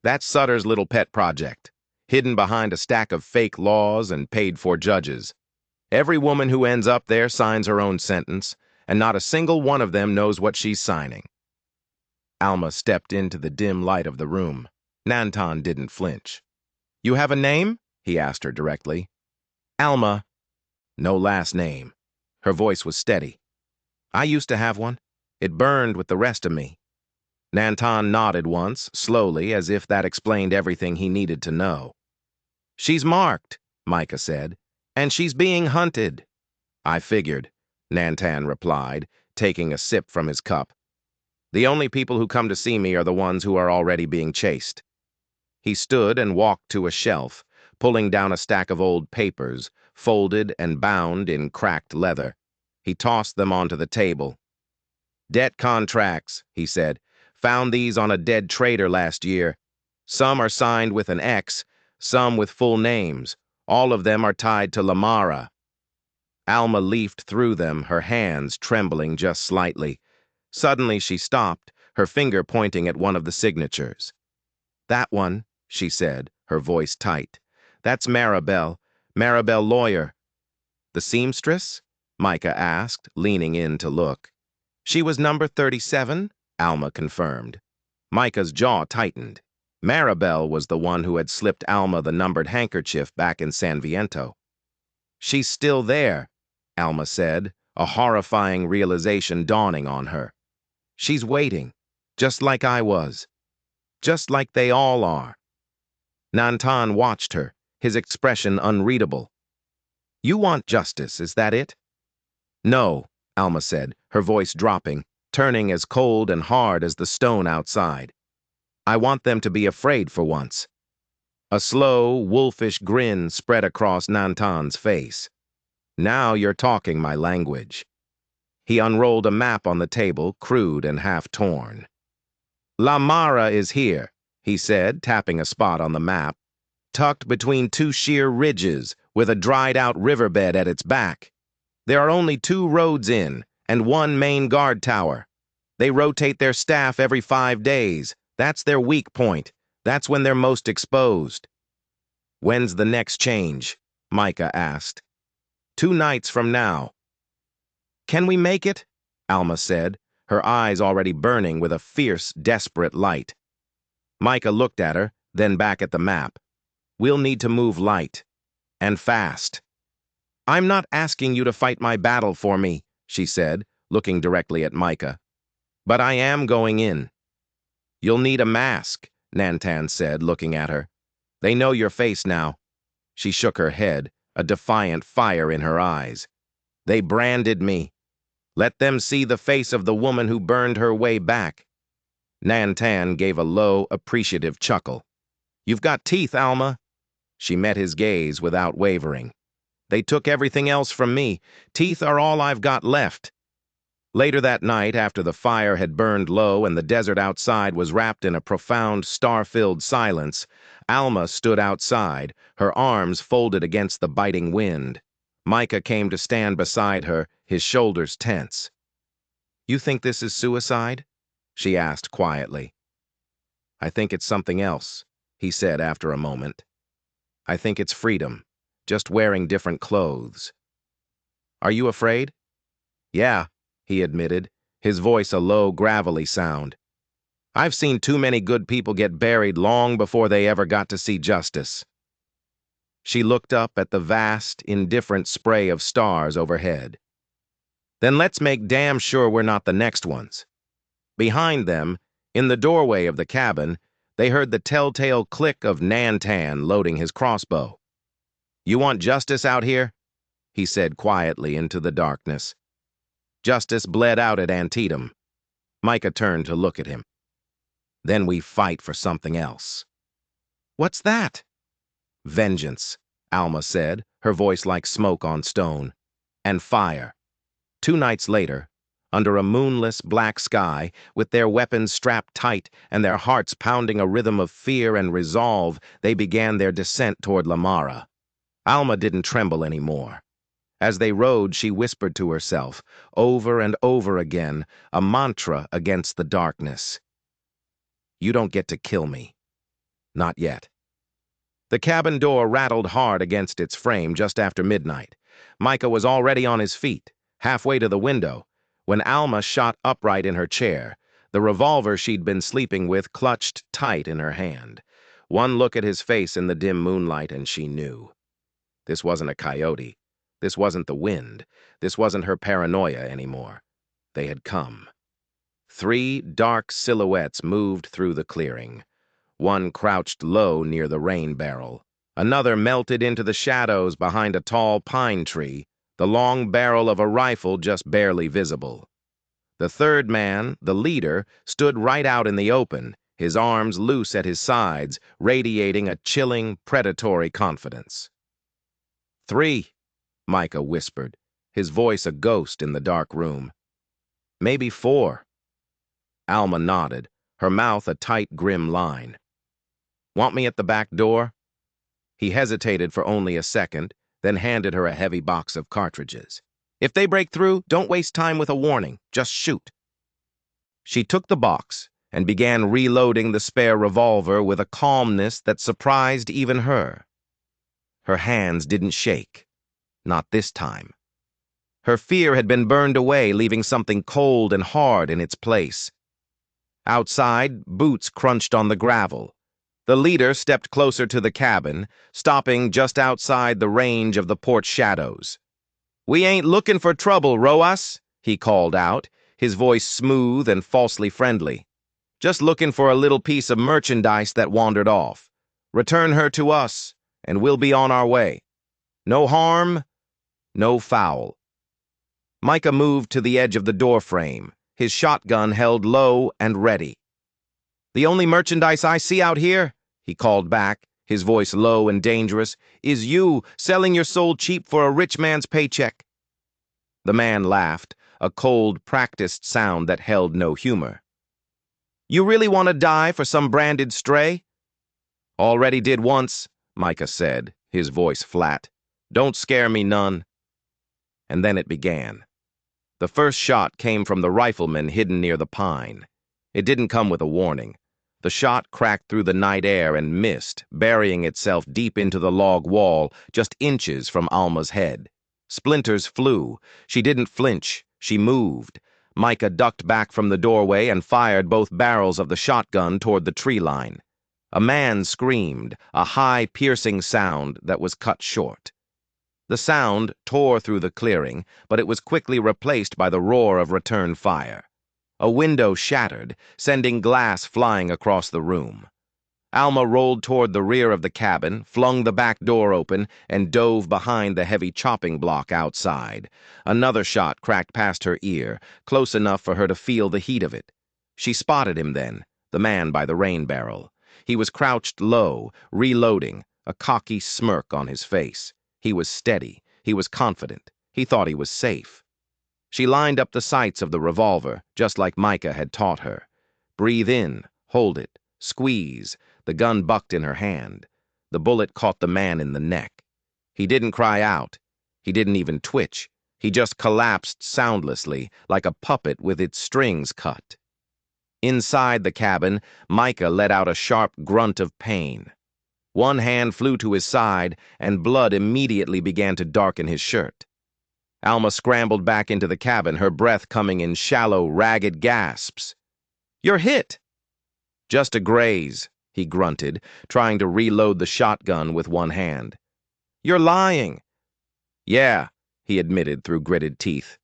That's Sutter's little pet project, hidden behind a stack of fake laws and paid-for judges. Every woman who ends up there signs her own sentence, and not a single one of them knows what she's signing. Alma stepped into the dim light of the room. Nantan didn't flinch. You have a name? He asked her directly. Alma. No last name. Her voice was steady. I used to have one. It burned with the rest of me. Nantan nodded once, slowly, as if that explained everything he needed to know. She's marked, Micah said, and she's being hunted. I figured, Nantan replied, taking a sip from his cup. The only people who come to see me are the ones who are already being chased. He stood and walked to a shelf, pulling down a stack of old papers, folded and bound in cracked leather. He tossed them onto the table. Debt contracts, he said. Found these on a dead trader last year. Some are signed with an X, some with full names. All of them are tied to Lamara. Alma leafed through them, her hands trembling just slightly. Suddenly she stopped, her finger pointing at one of the signatures. That one, she said, her voice tight. That's Maribel Lawyer. The seamstress? Micah asked, leaning in to look. She was number 37, Alma confirmed. Micah's jaw tightened. Maribel was the one who had slipped Alma the numbered handkerchief back in San Viento. She's still there, Alma said, a horrifying realization dawning on her. She's waiting, just like I was. Just like they all are. Nantan watched her, his expression unreadable. You want justice, is that it? No, Alma said, her voice dropping, turning as cold and hard as the stone outside. I want them to be afraid for once. A slow, wolfish grin spread across Nantan's face. Now you're talking my language. He unrolled a map on the table, crude and half-torn. Lamara is here, he said, tapping a spot on the map, tucked between two sheer ridges with a dried-out riverbed at its back. There are only 2 roads in and 1 main guard tower. They rotate their staff every 5 days. That's their weak point. That's when they're most exposed. When's the next change? Micah asked. 2 nights from now. Can we make it? Alma said, her eyes already burning with a fierce, desperate light. Micah looked at her, then back at the map. We'll need to move light. And fast. I'm not asking you to fight my battle for me, she said, looking directly at Micah. But I am going in. You'll need a mask, Nantan said, looking at her. They know your face now. She shook her head, a defiant fire in her eyes. They branded me. Let them see the face of the woman who burned her way back. Nantan gave a low, appreciative chuckle. You've got teeth, Alma. She met his gaze without wavering. They took everything else from me. Teeth are all I've got left. Later that night, after the fire had burned low and the desert outside was wrapped in a profound, star-filled silence, Alma stood outside, her arms folded against the biting wind. Micah came to stand beside her, his shoulders tense. You think this is suicide? She asked quietly. I think it's something else, he said after a moment. I think it's freedom, just wearing different clothes. Are you afraid? Yeah, he admitted, his voice a low, gravelly sound. I've seen too many good people get buried long before they ever got to see justice. She looked up at the vast, indifferent spray of stars overhead. Then let's make damn sure we're not the next ones. Behind them, in the doorway of the cabin, they heard the telltale click of Nantan loading his crossbow. You want justice out here? He said quietly into the darkness. Justice bled out at Antietam. Micah turned to look at him. Then we fight for something else. What's that? Vengeance, Alma said, her voice like smoke on stone. And fire. 2 nights later, under a moonless black sky, with their weapons strapped tight and their hearts pounding a rhythm of fear and resolve, they began their descent toward Lamara. Alma didn't tremble anymore. As they rode, she whispered to herself, over and over again, a mantra against the darkness. You don't get to kill me. Not yet. The cabin door rattled hard against its frame just after midnight. Micah was already on his feet, halfway to the window, When Alma shot upright in her chair, the revolver she'd been sleeping with clutched tight in her hand. One look at his face in the dim moonlight and she knew. This wasn't a coyote. This wasn't the wind. This wasn't her paranoia anymore. They had come. 3 dark silhouettes moved through the clearing. One crouched low near the rain barrel. Another melted into the shadows behind a tall pine tree, the long barrel of a rifle just barely visible. The third man, the leader, stood right out in the open, his arms loose at his sides, radiating a chilling, predatory confidence. 3, Micah whispered, his voice a ghost in the dark room. Maybe 4. Alma nodded, her mouth a tight, grim line. Want me at the back door? He hesitated for only a second, then handed her a heavy box of cartridges. If they break through, don't waste time with a warning. Just shoot. She took the box and began reloading the spare revolver with a calmness that surprised even her. Her hands didn't shake. Not this time. Her fear had been burned away, leaving something cold and hard in its place. Outside, boots crunched on the gravel. The leader stepped closer to the cabin, stopping just outside the range of the porch shadows. "We ain't looking for trouble, Roas," he called out, his voice smooth and falsely friendly. "Just looking for a little piece of merchandise that wandered off. Return her to us, and we'll be on our way. No harm, no foul." Micah moved to the edge of the doorframe, his shotgun held low and ready. "The only merchandise I see out here," he called back, his voice low and dangerous, "is you selling your soul cheap for a rich man's paycheck." The man laughed, a cold, practiced sound that held no humor. "You really want to die for some branded stray?" "Already did once," Micah said, his voice flat. "Don't scare me none." And then it began. The first shot came from the rifleman hidden near the pine. It didn't come with a warning. The shot cracked through the night air and missed, burying itself deep into the log wall, just inches from Alma's head. Splinters flew. She didn't flinch. She moved. Micah ducked back from the doorway and fired both barrels of the shotgun toward the tree line. A man screamed, a high, piercing sound that was cut short. The sound tore through the clearing, but it was quickly replaced by the roar of return fire. A window shattered, sending glass flying across the room. Alma rolled toward the rear of the cabin, flung the back door open, and dove behind the heavy chopping block outside. Another shot cracked past her ear, close enough for her to feel the heat of it. She spotted him then, the man by the rain barrel. He was crouched low, reloading, a cocky smirk on his face. He was steady. He was confident. He thought he was safe. She lined up the sights of the revolver, just like Micah had taught her. Breathe in, hold it, squeeze. The gun bucked in her hand. The bullet caught the man in the neck. He didn't cry out. He didn't even twitch. He just collapsed soundlessly, like a puppet with its strings cut. Inside the cabin, Micah let out a sharp grunt of pain. One hand flew to his side, and blood immediately began to darken his shirt. Alma scrambled back into the cabin, her breath coming in shallow, ragged gasps. "You're hit!" "Just a graze," he grunted, trying to reload the shotgun with one hand. "You're lying." "Yeah," he admitted through gritted teeth.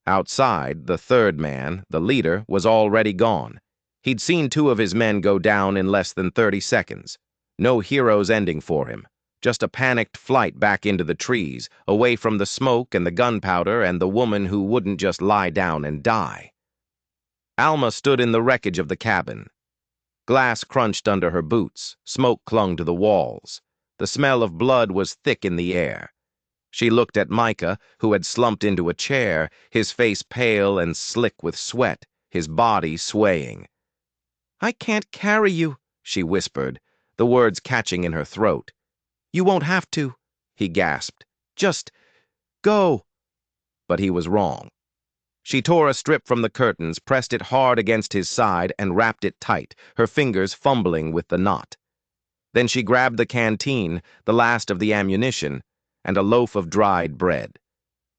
Outside, the third man, the leader, was already gone. He'd seen 2 of his men go down in less than 30 seconds. No hero's ending for him. Just a panicked flight back into the trees, away from the smoke and the gunpowder and the woman who wouldn't just lie down and die. Alma stood in the wreckage of the cabin. Glass crunched under her boots, smoke clung to the walls. The smell of blood was thick in the air. She looked at Micah, who had slumped into a chair, his face pale and slick with sweat, his body swaying. "I can't carry you," she whispered, the words catching in her throat. "You won't have to," he gasped. "Just go." But he was wrong. She tore a strip from the curtains, pressed it hard against his side, and wrapped it tight, her fingers fumbling with the knot. Then she grabbed the canteen, the last of the ammunition, and a loaf of dried bread.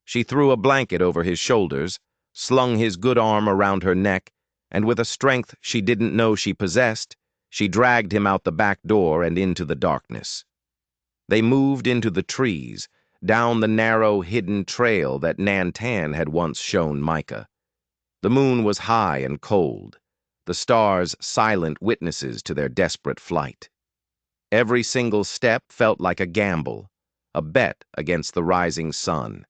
She threw a blanket over his shoulders, slung his good arm around her neck, and with a strength she didn't know she possessed, she dragged him out the back door and into the darkness. They moved into the trees, down the narrow, hidden trail that Nantan had once shown Micah. The moon was high and cold, the stars silent witnesses to their desperate flight. Every single step felt like a gamble, a bet against the rising sun.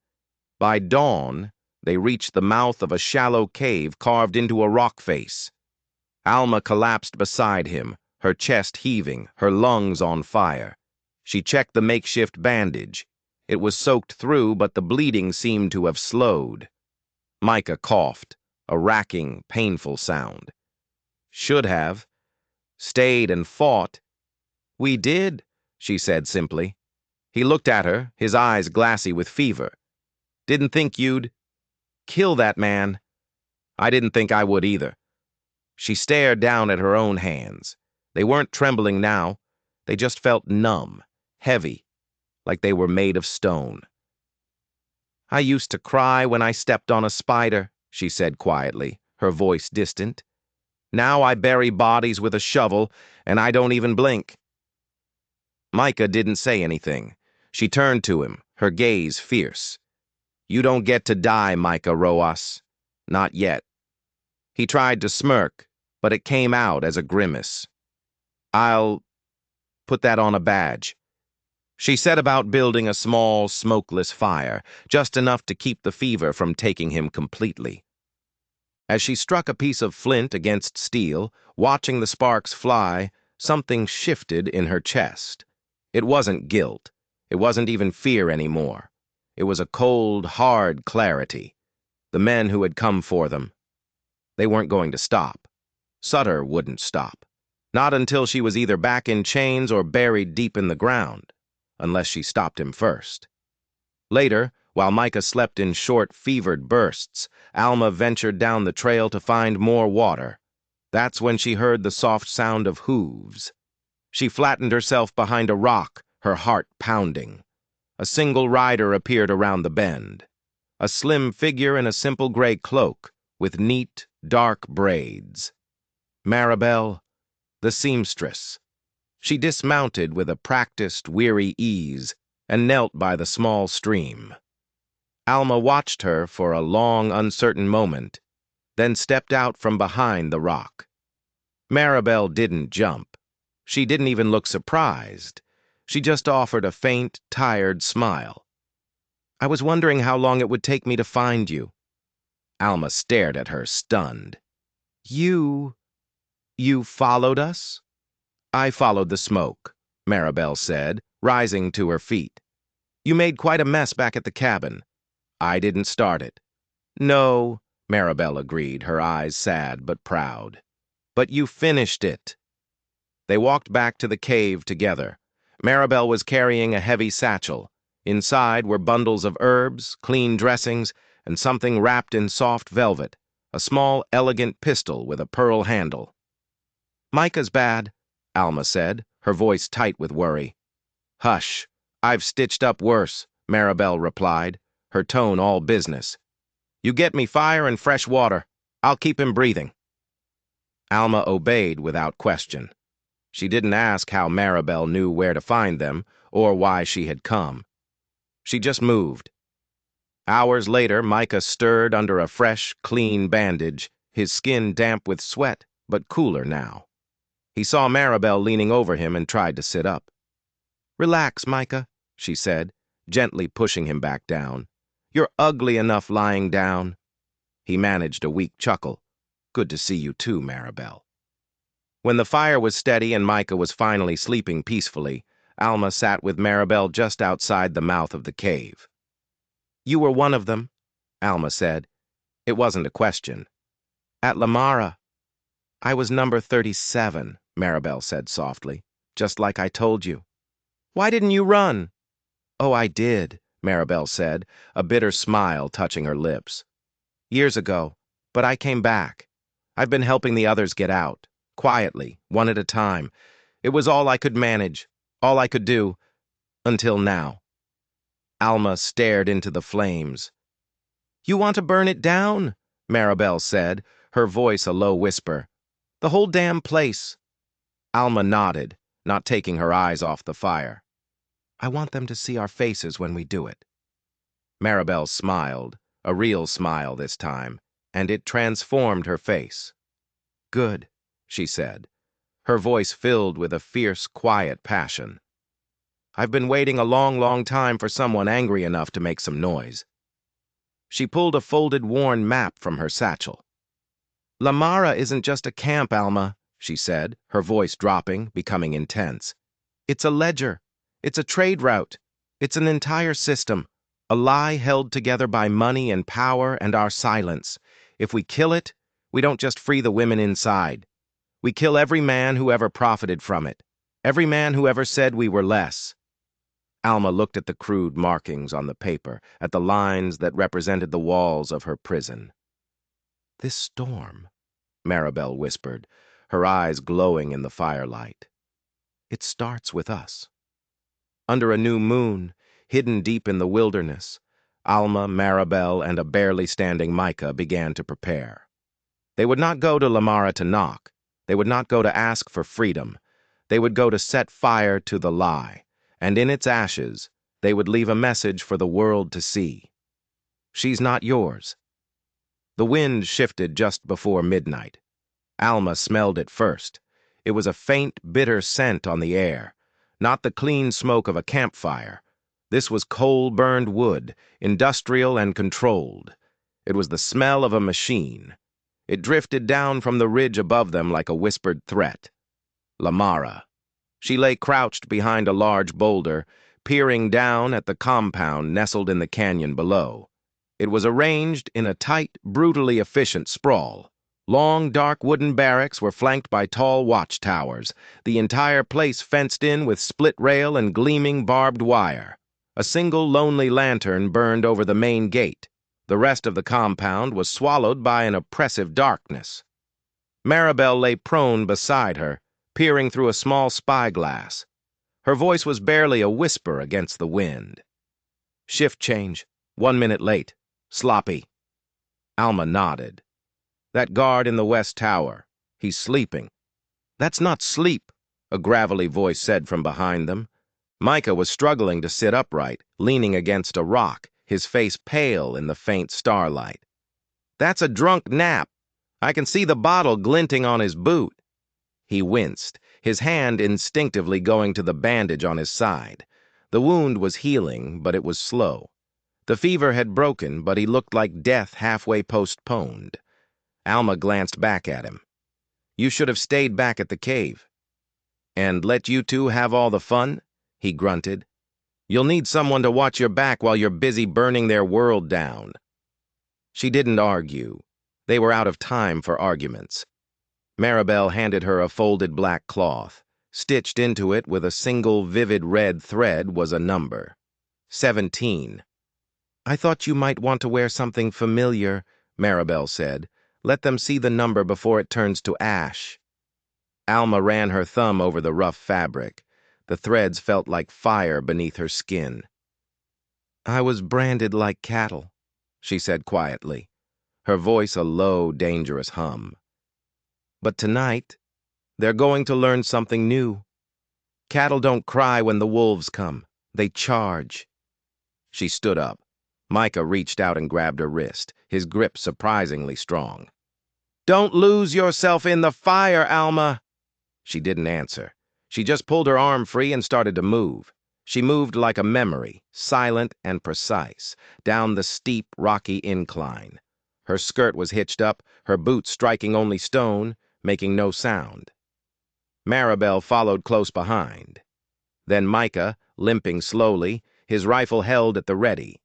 By dawn, they reached the mouth of a shallow cave carved into a rock face. Alma collapsed beside him, her chest heaving, her lungs on fire. She checked the makeshift bandage. It was soaked through, but the bleeding seemed to have slowed. Micah coughed, a racking, painful sound. Should have. Stayed and fought. We did, she said simply. He looked at her, his eyes glassy with fever. Didn't think you'd kill that man. I didn't think I would either. She stared down at her own hands. They weren't trembling now. They just felt numb, heavy, like they were made of stone. I used to cry when I stepped on a spider, she said quietly, her voice distant. Now I bury bodies with a shovel, and I don't even blink. Micah didn't say anything. She turned to him, her gaze fierce. You don't get to die, Micah Roas. Not yet. He tried to smirk, but it came out as a grimace. I'll put that on a badge. She set about building a small, smokeless fire, just enough to keep the fever from taking him completely. As she struck a piece of flint against steel, watching the sparks fly, something shifted in her chest. It wasn't guilt. It wasn't even fear anymore. It was a cold, hard clarity. The men who had come for them, they weren't going to stop. Sutter wouldn't stop. Not until she was either back in chains or buried deep in the ground, unless she stopped him first. Later, while Micah slept in short, fevered bursts, Alma ventured down the trail to find more water. That's when she heard the soft sound of hooves. She flattened herself behind a rock, her heart pounding. A single rider appeared around the bend. A slim figure in a simple gray cloak, with neat, dark braids. Maribel, the seamstress. She dismounted with a practiced, weary ease and knelt by the small stream. Alma watched her for a long, uncertain moment, then stepped out from behind the rock. Maribel didn't jump. She didn't even look surprised. She just offered a faint, tired smile. I was wondering how long it would take me to find you. Alma stared at her, stunned. You followed us? I followed the smoke, Maribel said, rising to her feet. You made quite a mess back at the cabin. I didn't start it. No, Maribel agreed, her eyes sad but proud. But you finished it. They walked back to the cave together. Maribel was carrying a heavy satchel. Inside were bundles of herbs, clean dressings, and something wrapped in soft velvet, a small, elegant pistol with a pearl handle. Micah's bad, Alma said, her voice tight with worry. Hush, I've stitched up worse, Maribel replied, her tone all business. You get me fire and fresh water. I'll keep him breathing. Alma obeyed without question. She didn't ask how Maribel knew where to find them or why she had come. She just moved. Hours later, Micah stirred under a fresh, clean bandage, his skin damp with sweat, but cooler now. He saw Maribel leaning over him and tried to sit up. Relax, Micah, she said, gently pushing him back down. You're ugly enough lying down. He managed a weak chuckle. Good to see you too, Maribel. When the fire was steady and Micah was finally sleeping peacefully, Alma sat with Maribel just outside the mouth of the cave. You were one of them, Alma said. It wasn't a question. At Lamara. I was number 37, Maribel said softly, just like I told you. Why didn't you run? Oh, I did, Maribel said, a bitter smile touching her lips. Years ago, but I came back. I've been helping the others get out, quietly, one at a time. It was all I could manage, all I could do, until now. Alma stared into the flames. You want to burn it down? Maribel said, her voice a low whisper. The whole damn place. Alma nodded, not taking her eyes off the fire. I want them to see our faces when we do it. Maribel smiled, a real smile this time, and it transformed her face. Good, she said, her voice filled with a fierce, quiet passion. I've been waiting a long, long time for someone angry enough to make some noise. She pulled a folded, worn map from her satchel. Lamara isn't just a camp, Alma, she said, her voice dropping, becoming intense. It's a ledger. It's a trade route. It's an entire system. A lie held together by money and power and our silence. If we kill it, we don't just free the women inside. We kill every man who ever profited from it. Every man who ever said we were less. Alma looked at the crude markings on the paper, at the lines that represented the walls of her prison. This storm, Maribel whispered, her eyes glowing in the firelight. It starts with us. Under a new moon, hidden deep in the wilderness, Alma, Maribel, and a barely standing Micah began to prepare. They would not go to Lamara to knock. They would not go to ask for freedom. They would go to set fire to the lie, and in its ashes, they would leave a message for the world to see. She's not yours. The wind shifted just before midnight. Alma smelled it first. It was a faint, bitter scent on the air, not the clean smoke of a campfire. This was coal-burned wood, industrial and controlled. It was the smell of a machine. It drifted down from the ridge above them like a whispered threat. Lamara. She lay crouched behind a large boulder, peering down at the compound nestled in the canyon below. It was arranged in a tight, brutally efficient sprawl. Long, dark wooden barracks were flanked by tall watchtowers, the entire place fenced in with split rail and gleaming barbed wire. A single lonely lantern burned over the main gate. The rest of the compound was swallowed by an oppressive darkness. Maribel lay prone beside her, peering through a small spyglass. Her voice was barely a whisper against the wind. Shift change. 1 minute late. Sloppy. Alma nodded. That guard in the west tower. He's sleeping. That's not sleep, a gravelly voice said from behind them. Micah was struggling to sit upright, leaning against a rock, his face pale in the faint starlight. That's a drunk nap. I can see the bottle glinting on his boot. He winced, his hand instinctively going to the bandage on his side. The wound was healing, but it was slow. The fever had broken, but he looked like death halfway postponed. Alma glanced back at him. You should have stayed back at the cave. And let you two have all the fun? He grunted. You'll need someone to watch your back while you're busy burning their world down. She didn't argue. They were out of time for arguments. Maribel handed her a folded black cloth. Stitched into it with a single vivid red thread was a number. 17. I thought you might want to wear something familiar, Maribel said. Let them see the number before it turns to ash. Alma ran her thumb over the rough fabric. The threads felt like fire beneath her skin. I was branded like cattle, she said quietly, her voice a low, dangerous hum. But tonight, they're going to learn something new. Cattle don't cry when the wolves come. They charge. She stood up. Micah reached out and grabbed her wrist, his grip surprisingly strong. Don't lose yourself in the fire, Alma. She didn't answer. She just pulled her arm free and started to move. She moved like a memory, silent and precise, down the steep, rocky incline. Her skirt was hitched up, her boots striking only stone, making no sound. Maribel followed close behind. Then Micah, limping slowly, his rifle held at the ready.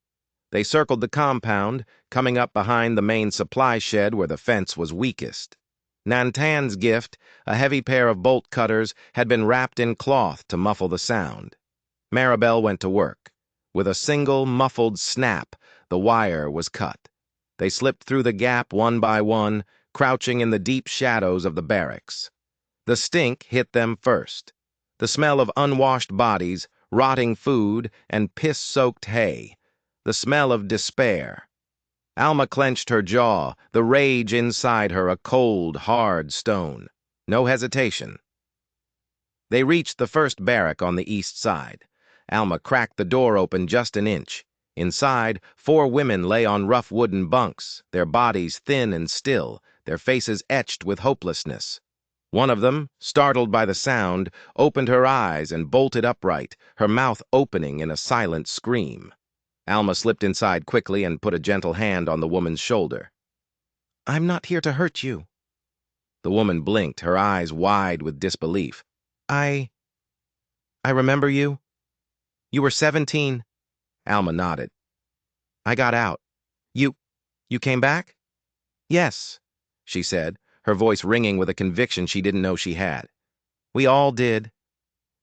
They circled the compound, coming up behind the main supply shed where the fence was weakest. Nantan's gift, a heavy pair of bolt cutters, had been wrapped in cloth to muffle the sound. Maribel went to work. With a single, muffled snap, the wire was cut. They slipped through the gap one by one, crouching in the deep shadows of the barracks. The stink hit them first. The smell of unwashed bodies, rotting food, and piss-soaked hay. The smell of despair. Alma clenched her jaw, the rage inside her a cold, hard stone. No hesitation. They reached the first barrack on the east side. Alma cracked the door open just an inch. Inside, 4 women lay on rough wooden bunks, their bodies thin and still, their faces etched with hopelessness. One of them, startled by the sound, opened her eyes and bolted upright, her mouth opening in a silent scream. Alma slipped inside quickly and put a gentle hand on the woman's shoulder. "I'm not here to hurt you." The woman blinked, her eyes wide with disbelief. I remember you. You were 17. Alma nodded. I got out. You came back? Yes, she said, her voice ringing with a conviction she didn't know she had. We all did.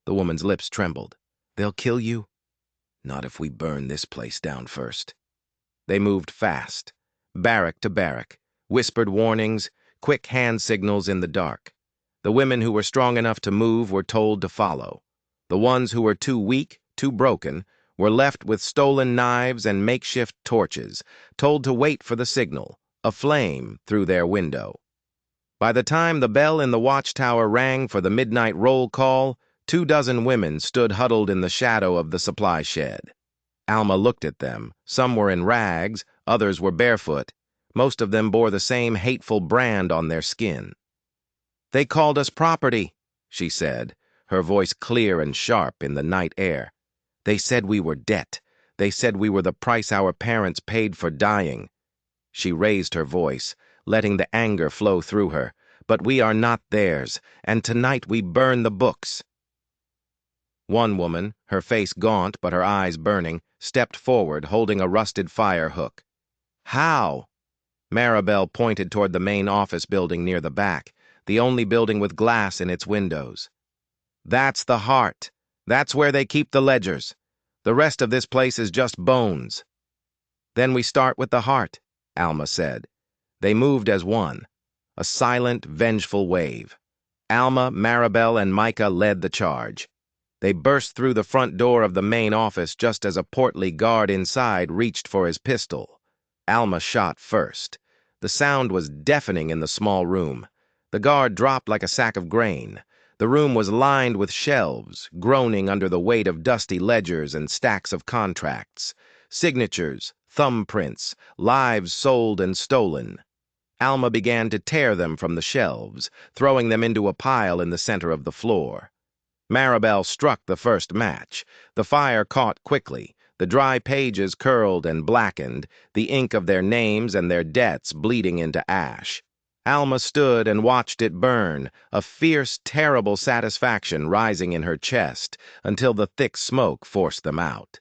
The woman's lips trembled. They'll kill you? Not if we burn this place down first. They moved fast, barrack to barrack, whispered warnings, quick hand signals in the dark. The women who were strong enough to move were told to follow. The ones who were too weak, too broken, were left with stolen knives and makeshift torches, told to wait for the signal, a flame through their window. By the time the bell in the watchtower rang for the midnight roll call, 24 women stood huddled in the shadow of the supply shed. Alma looked at them. Some were in rags, others were barefoot. Most of them bore the same hateful brand on their skin. They called us property, she said, her voice clear and sharp in the night air. They said we were debt. They said we were the price our parents paid for dying. She raised her voice, letting the anger flow through her. But we are not theirs, and tonight we burn the books. One woman, her face gaunt but her eyes burning, stepped forward, holding a rusted fire hook. How? Maribel pointed toward the main office building near the back, the only building with glass in its windows. That's the heart. That's where they keep the ledgers. The rest of this place is just bones. Then we start with the heart, Alma said. They moved as one, a silent, vengeful wave. Alma, Maribel, and Micah led the charge. They burst through the front door of the main office just as a portly guard inside reached for his pistol. Alma shot first. The sound was deafening in the small room. The guard dropped like a sack of grain. The room was lined with shelves, groaning under the weight of dusty ledgers and stacks of contracts. Signatures, thumbprints, lives sold and stolen. Alma began to tear them from the shelves, throwing them into a pile in the center of the floor. Maribel struck the first match. The fire caught quickly. The dry pages curled and blackened, the ink of their names and their debts bleeding into ash. Alma stood and watched it burn, a fierce, terrible satisfaction rising in her chest until the thick smoke forced them out.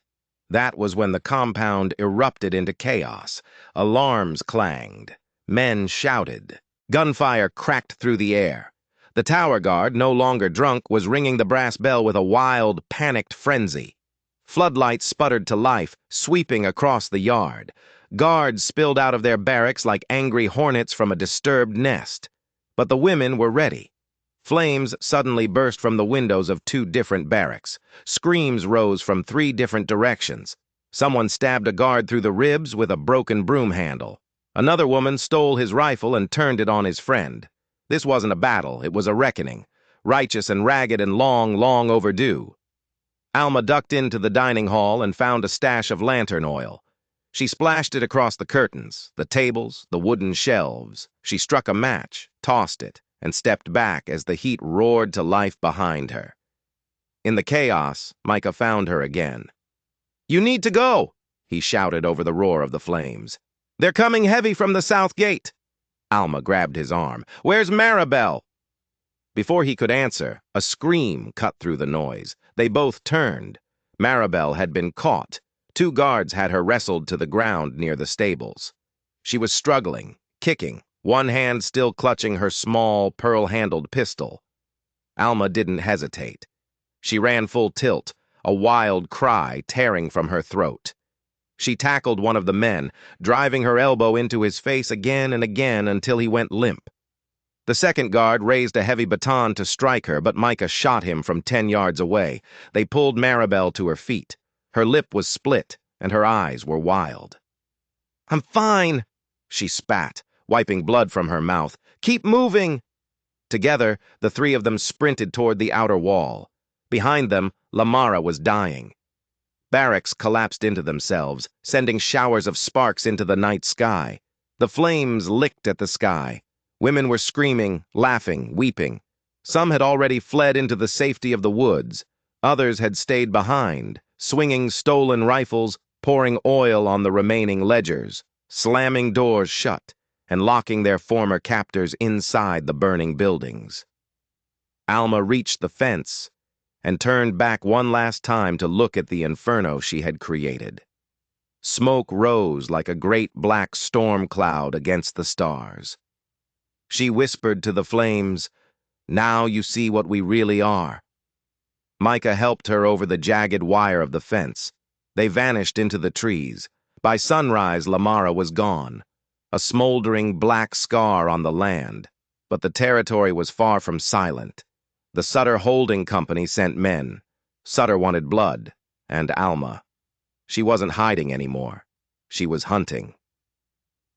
That was when the compound erupted into chaos. Alarms clanged. Men shouted. Gunfire cracked through the air. The tower guard, no longer drunk, was ringing the brass bell with a wild, panicked frenzy. Floodlights sputtered to life, sweeping across the yard. Guards spilled out of their barracks like angry hornets from a disturbed nest. But the women were ready. Flames suddenly burst from the windows of 2 different barracks. Screams rose from 3 different directions. Someone stabbed a guard through the ribs with a broken broom handle. Another woman stole his rifle and turned it on his friend. This wasn't a battle, it was a reckoning. Righteous and ragged and long, long overdue. Alma ducked into the dining hall and found a stash of lantern oil. She splashed it across the curtains, the tables, the wooden shelves. She struck a match, tossed it, and stepped back as the heat roared to life behind her. In the chaos, Micah found her again. "You need to go," he shouted over the roar of the flames. "They're coming heavy from the south gate." Alma grabbed his arm. "Where's Maribel?" Before he could answer, a scream cut through the noise. They both turned. Maribel had been caught. 2 guards had her wrestled to the ground near the stables. She was struggling, kicking, one hand still clutching her small, pearl-handled pistol. Alma didn't hesitate. She ran full tilt, a wild cry tearing from her throat. She tackled one of the men, driving her elbow into his face again and again until he went limp. The second guard raised a heavy baton to strike her, but Micah shot him from 10 yards away. They pulled Maribel to her feet. Her lip was split, and her eyes were wild. I'm fine, she spat, wiping blood from her mouth. Keep moving! Together, the three of them sprinted toward the outer wall. Behind them, Lamara was dying. Barracks collapsed into themselves, sending showers of sparks into the night sky. The flames licked at the sky. Women were screaming, laughing, weeping. Some had already fled into the safety of the woods. Others had stayed behind, swinging stolen rifles, pouring oil on the remaining ledgers, slamming doors shut, and locking their former captors inside the burning buildings. Alma reached the fence and turned back one last time to look at the inferno she had created. Smoke rose like a great black storm cloud against the stars. She whispered to the flames, "Now you see what we really are." Micah helped her over the jagged wire of the fence. They vanished into the trees. By sunrise, Lamara was gone, a smoldering black scar on the land. But the territory was far from silent. The Sutter Holding Company sent men. Sutter wanted blood, and Alma. She wasn't hiding anymore. She was hunting.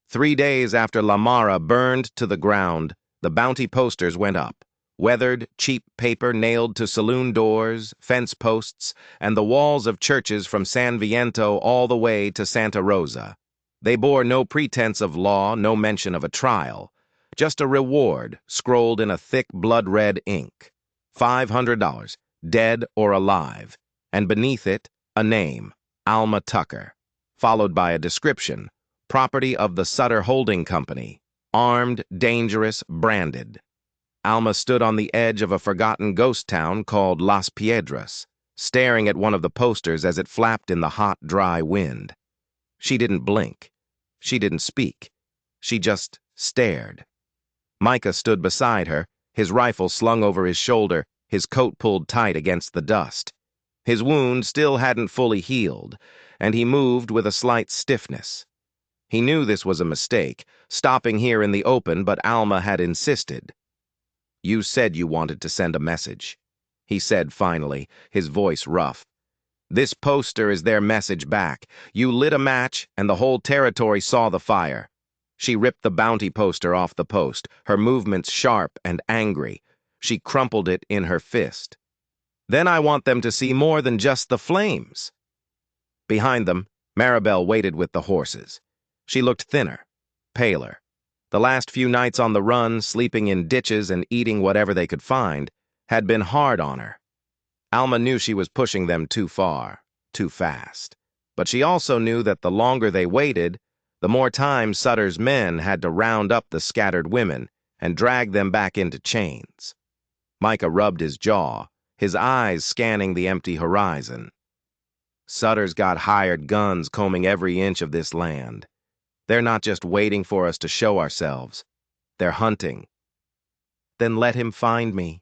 3 days after Lamara burned to the ground, the bounty posters went up. Weathered, cheap paper nailed to saloon doors, fence posts, and the walls of churches from San Viento all the way to Santa Rosa. They bore no pretense of law, no mention of a trial. Just a reward scrolled in a thick blood-red ink. $500, dead or alive. And beneath it, a name, Alma Tucker, followed by a description, property of the Sutter Holding Company, armed, dangerous, branded. Alma stood on the edge of a forgotten ghost town called Las Piedras, staring at one of the posters as it flapped in the hot, dry wind. She didn't blink. She didn't speak. She just stared. Micah stood beside her, his rifle slung over his shoulder, his coat pulled tight against the dust. His wound still hadn't fully healed, and he moved with a slight stiffness. He knew this was a mistake, stopping here in the open, but Alma had insisted. "You said you wanted to send a message," he said finally, his voice rough. "This poster is their message back. You lit a match, and the whole territory saw the fire." She ripped the bounty poster off the post, her movements sharp and angry. She crumpled it in her fist. "Then I want them to see more than just the flames." Behind them, Maribel waited with the horses. She looked thinner, paler. The last few nights on the run, sleeping in ditches and eating whatever they could find, had been hard on her. Alma knew she was pushing them too far, too fast. But she also knew that the longer they waited, the more time Sutter's men had to round up the scattered women and drag them back into chains. Micah rubbed his jaw, his eyes scanning the empty horizon. Sutter's got hired guns combing every inch of this land. They're not just waiting for us to show ourselves. They're hunting. "Then let him find me,"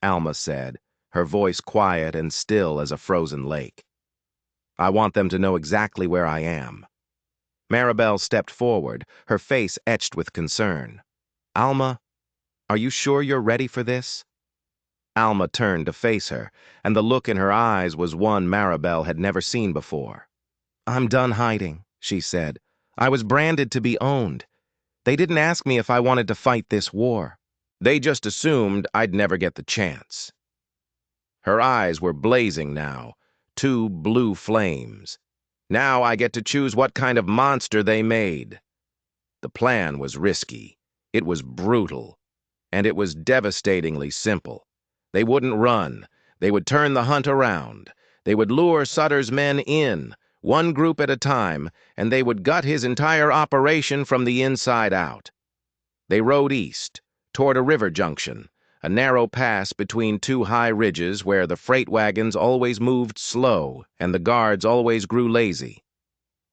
Alma said, her voice quiet and still as a frozen lake. "I want them to know exactly where I am." Maribel stepped forward, her face etched with concern. "Alma, are you sure you're ready for this?" Alma turned to face her, and the look in her eyes was one Maribel had never seen before. "I'm done hiding," she said. "I was branded to be owned. They didn't ask me if I wanted to fight this war. They just assumed I'd never get the chance." Her eyes were blazing now, two blue flames. "Now I get to choose what kind of monster they made." The plan was risky. It was brutal. And it was devastatingly simple. They wouldn't run. They would turn the hunt around. They would lure Sutter's men in, one group at a time, and they would gut his entire operation from the inside out. They rode east, toward a river junction, a narrow pass between two high ridges where the freight wagons always moved slow and the guards always grew lazy.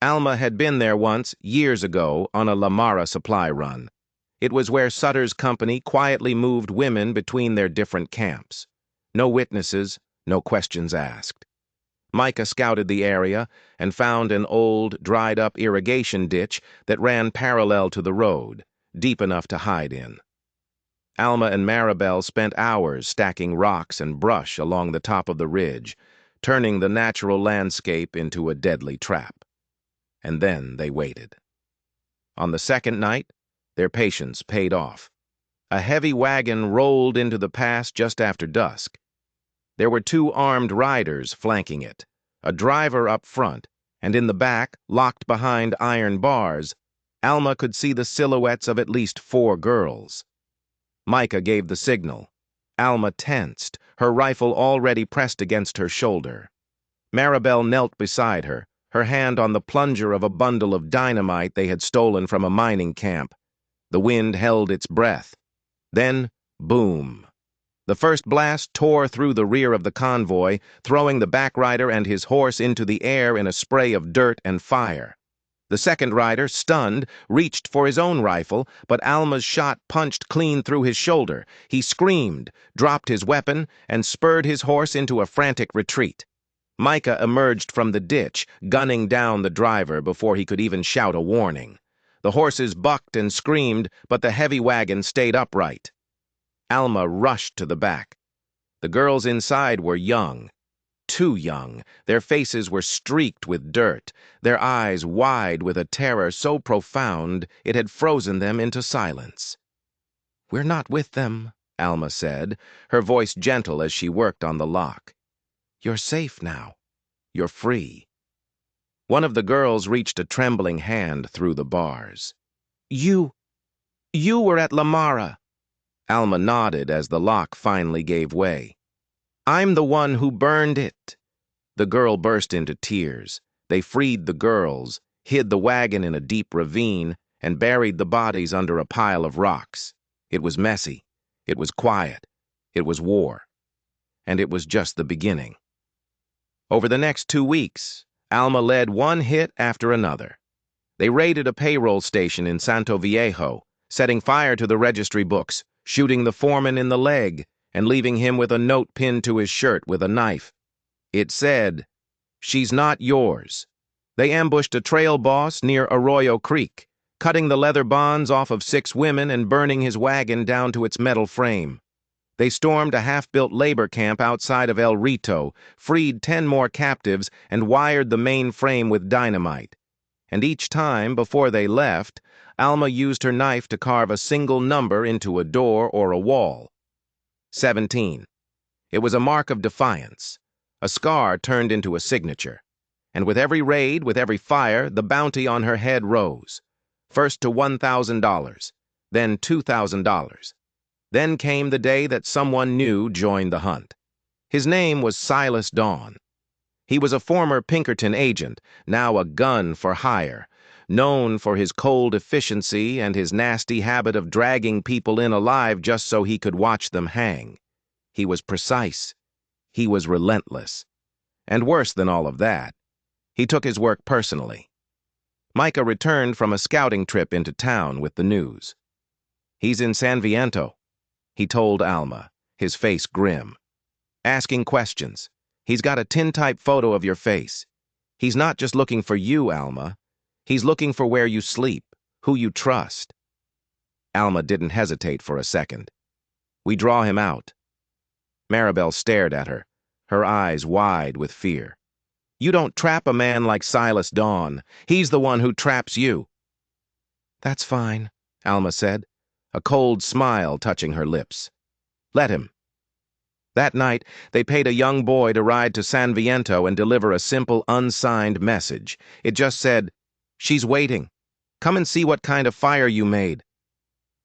Alma had been there once, years ago, on a Lamara supply run. It was where Sutter's company quietly moved women between their different camps. No witnesses, no questions asked. Micah scouted the area and found an old, dried-up irrigation ditch that ran parallel to the road, deep enough to hide in. Alma and Maribel spent hours stacking rocks and brush along the top of the ridge, turning the natural landscape into a deadly trap. And then they waited. On the second night, their patience paid off. A heavy wagon rolled into the pass just after dusk. There were 2 armed riders flanking it, a driver up front, and in the back, locked behind iron bars, Alma could see the silhouettes of at least 4 girls. Micah gave the signal. Alma tensed, her rifle already pressed against her shoulder. Maribel knelt beside her, her hand on the plunger of a bundle of dynamite they had stolen from a mining camp. The wind held its breath. Then, boom. The first blast tore through the rear of the convoy, throwing the back rider and his horse into the air in a spray of dirt and fire. The second rider, stunned, reached for his own rifle, but Alma's shot punched clean through his shoulder. He screamed, dropped his weapon, and spurred his horse into a frantic retreat. Micah emerged from the ditch, gunning down the driver before he could even shout a warning. The horses bucked and screamed, but the heavy wagon stayed upright. Alma rushed to the back. The girls inside were young. Too young. Their faces were streaked with dirt, their eyes wide with a terror so profound it had frozen them into silence. "We're not with them," Alma said, her voice gentle as she worked on the lock. "You're safe now. You're free." One of the girls reached a trembling hand through the bars. You were at Lamara." Alma nodded as the lock finally gave way. "I'm the one who burned it." The girl burst into tears. They freed the girls, hid the wagon in a deep ravine, and buried the bodies under a pile of rocks. It was messy. It was quiet. It was war. And it was just the beginning. Over the next 2 weeks, Alma led one hit after another. They raided a payroll station in Santo Viejo, setting fire to the registry books, shooting the foreman in the leg, and leaving him with a note pinned to his shirt with a knife. It said, "She's not yours." They ambushed a trail boss near Arroyo Creek, cutting the leather bonds off of 6 women and burning his wagon down to its metal frame. They stormed a half-built labor camp outside of El Rito, freed 10 more captives, and wired the main frame with dynamite. And each time, before they left, Alma used her knife to carve a single number into a door or a wall. 17. It was a mark of defiance. A scar turned into a signature. And with every raid, with every fire, the bounty on her head rose. First to $1,000, then $2,000. Then came the day that someone new joined the hunt. His name was Silas Dawn. He was a former Pinkerton agent, now a gun for hire, known for his cold efficiency and his nasty habit of dragging people in alive just so he could watch them hang. He was precise. He was relentless. And worse than all of that, he took his work personally. Micah returned from a scouting trip into town with the news. "He's in San Viento," he told Alma, his face grim. "Asking questions. He's got a tintype photo of your face. He's not just looking for you, Alma. He's looking for where you sleep, who you trust." Alma didn't hesitate for a second. "We draw him out." Maribel stared at her, her eyes wide with fear. "You don't trap a man like Silas Dawn. He's the one who traps you." "That's fine," Alma said, a cold smile touching her lips. "Let him." That night, they paid a young boy to ride to San Viento and deliver a simple, unsigned message. It just said, "She's waiting. Come and see what kind of fire you made."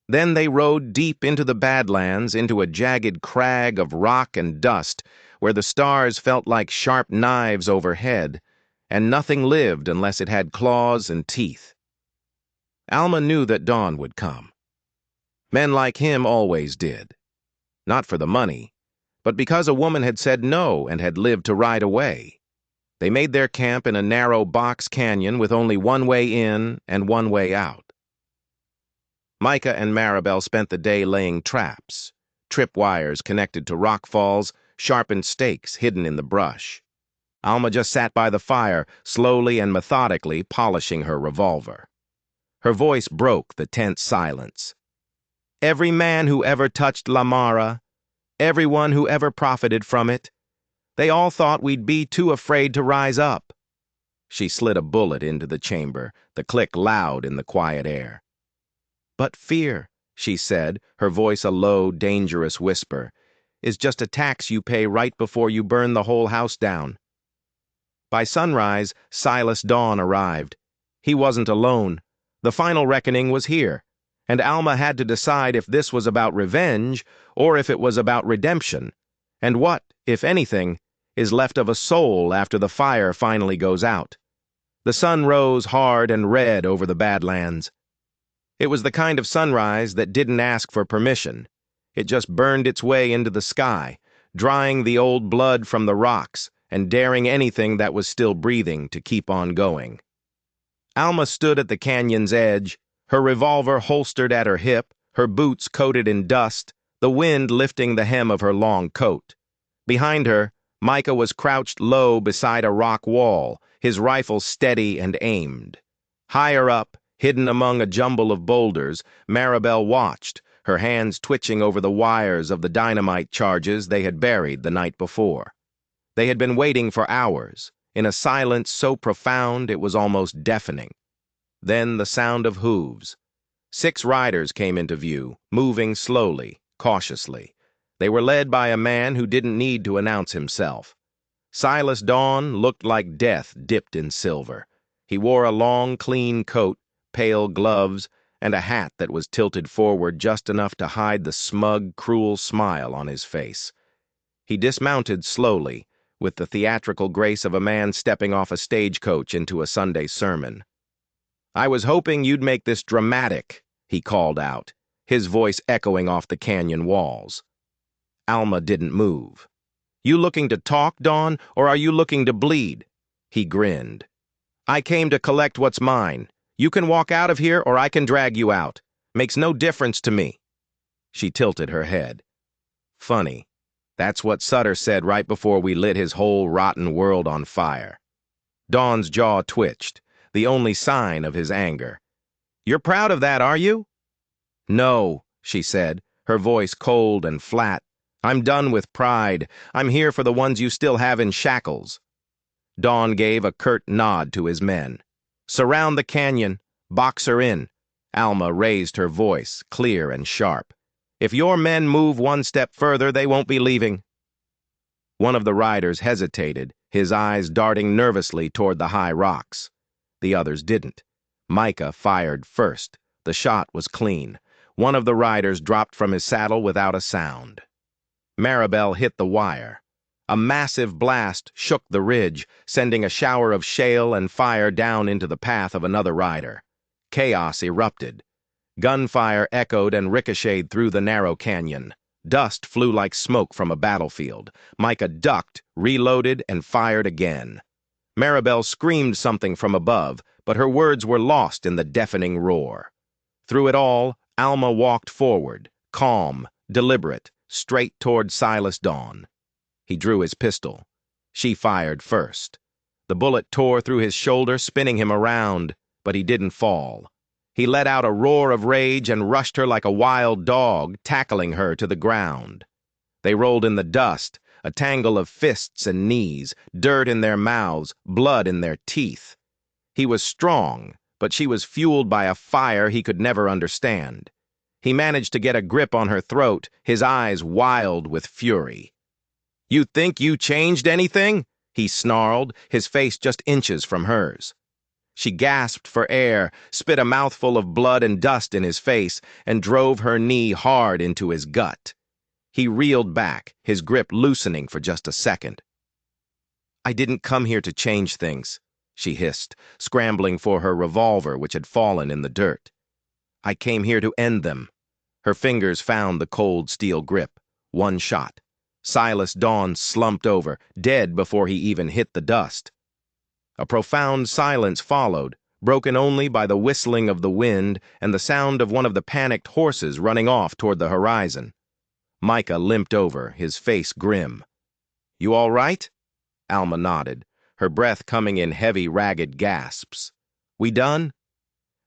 Then they rode deep into the Badlands, into a jagged crag of rock and dust, where the stars felt like sharp knives overhead, and nothing lived unless it had claws and teeth. Alma knew that dawn would come. Men like him always did. Not for the money, but because a woman had said no and had lived to ride away. They made their camp in a narrow box canyon with only one way in and one way out. Micah and Maribel spent the day laying traps, tripwires connected to rock falls, sharpened stakes hidden in the brush. Alma just sat by the fire, slowly and methodically polishing her revolver. Her voice broke the tense silence. "Every man who ever touched Lamara, everyone who ever profited from it, they all thought we'd be too afraid to rise up. She slid a bullet into the chamber, the click loud in the quiet air. "But fear," she said, her voice a low, dangerous whisper, "is just a tax you pay right before you burn the whole house down." By sunrise, Silas Dawn arrived. He wasn't alone. The final reckoning was here, and Alma had to decide if this was about revenge or if it was about redemption, and what, if anything, is left of a soul after the fire finally goes out. The sun rose hard and red over the Badlands. It was the kind of sunrise that didn't ask for permission. It just burned its way into the sky, drying the old blood from the rocks and daring anything that was still breathing to keep on going. Alma stood at the canyon's edge, her revolver holstered at her hip, her boots coated in dust, the wind lifting the hem of her long coat. Behind her, Micah was crouched low beside a rock wall, his rifle steady and aimed. Higher up, hidden among a jumble of boulders, Maribel watched, her hands twitching over the wires of the dynamite charges they had buried the night before. They had been waiting for hours, in a silence so profound it was almost deafening. Then the sound of hooves. 6 riders came into view, moving slowly, cautiously. They were led by a man who didn't need to announce himself. Silas Dawn looked like death dipped in silver. He wore a long, clean coat, pale gloves, and a hat that was tilted forward just enough to hide the smug, cruel smile on his face. He dismounted slowly, with the theatrical grace of a man stepping off a stagecoach into a Sunday sermon. "I was hoping you'd make this dramatic," he called out, his voice echoing off the canyon walls. Alma didn't move. "You looking to talk, Dawn, or are you looking to bleed?" He grinned. "I came to collect what's mine. You can walk out of here or I can drag you out. Makes no difference to me." She tilted her head. "Funny. That's what Sutter said right before we lit his whole rotten world on fire." Dawn's jaw twitched, the only sign of his anger. "You're proud of that, are you?" "No," she said, her voice cold and flat. "I'm done with pride. I'm here for the ones you still have in shackles." Dawn gave a curt nod to his men. "Surround the canyon. Box her in." Alma raised her voice, clear and sharp. "If your men move one step further, they won't be leaving." One of the riders hesitated, his eyes darting nervously toward the high rocks. The others didn't. Micah fired first. The shot was clean. One of the riders dropped from his saddle without a sound. Maribel hit the wire. A massive blast shook the ridge, sending a shower of shale and fire down into the path of another rider. Chaos erupted. Gunfire echoed and ricocheted through the narrow canyon. Dust flew like smoke from a battlefield. Micah ducked, reloaded, and fired again. Maribel screamed something from above, but her words were lost in the deafening roar. Through it all, Alma walked forward, calm, deliberate, straight toward Silas Dawn. He drew his pistol. She fired first. The bullet tore through his shoulder, spinning him around, but he didn't fall. He let out a roar of rage and rushed her like a wild dog, tackling her to the ground. They rolled in the dust, a tangle of fists and knees, dirt in their mouths, blood in their teeth. He was strong, but she was fueled by a fire he could never understand. He managed to get a grip on her throat, his eyes wild with fury. "You think you changed anything?" he snarled, his face just inches from hers. She gasped for air, spit a mouthful of blood and dust in his face, and drove her knee hard into his gut. He reeled back, his grip loosening for just a second. "I didn't come here to change things," she hissed, scrambling for her revolver which had fallen in the dirt. "I came here to end them." Her fingers found the cold steel grip. One shot. Silas Dawn slumped over, dead before he even hit the dust. A profound silence followed, broken only by the whistling of the wind and the sound of one of the panicked horses running off toward the horizon. Micah limped over, his face grim. "You all right?" Alma nodded, her breath coming in heavy, ragged gasps. "We done?"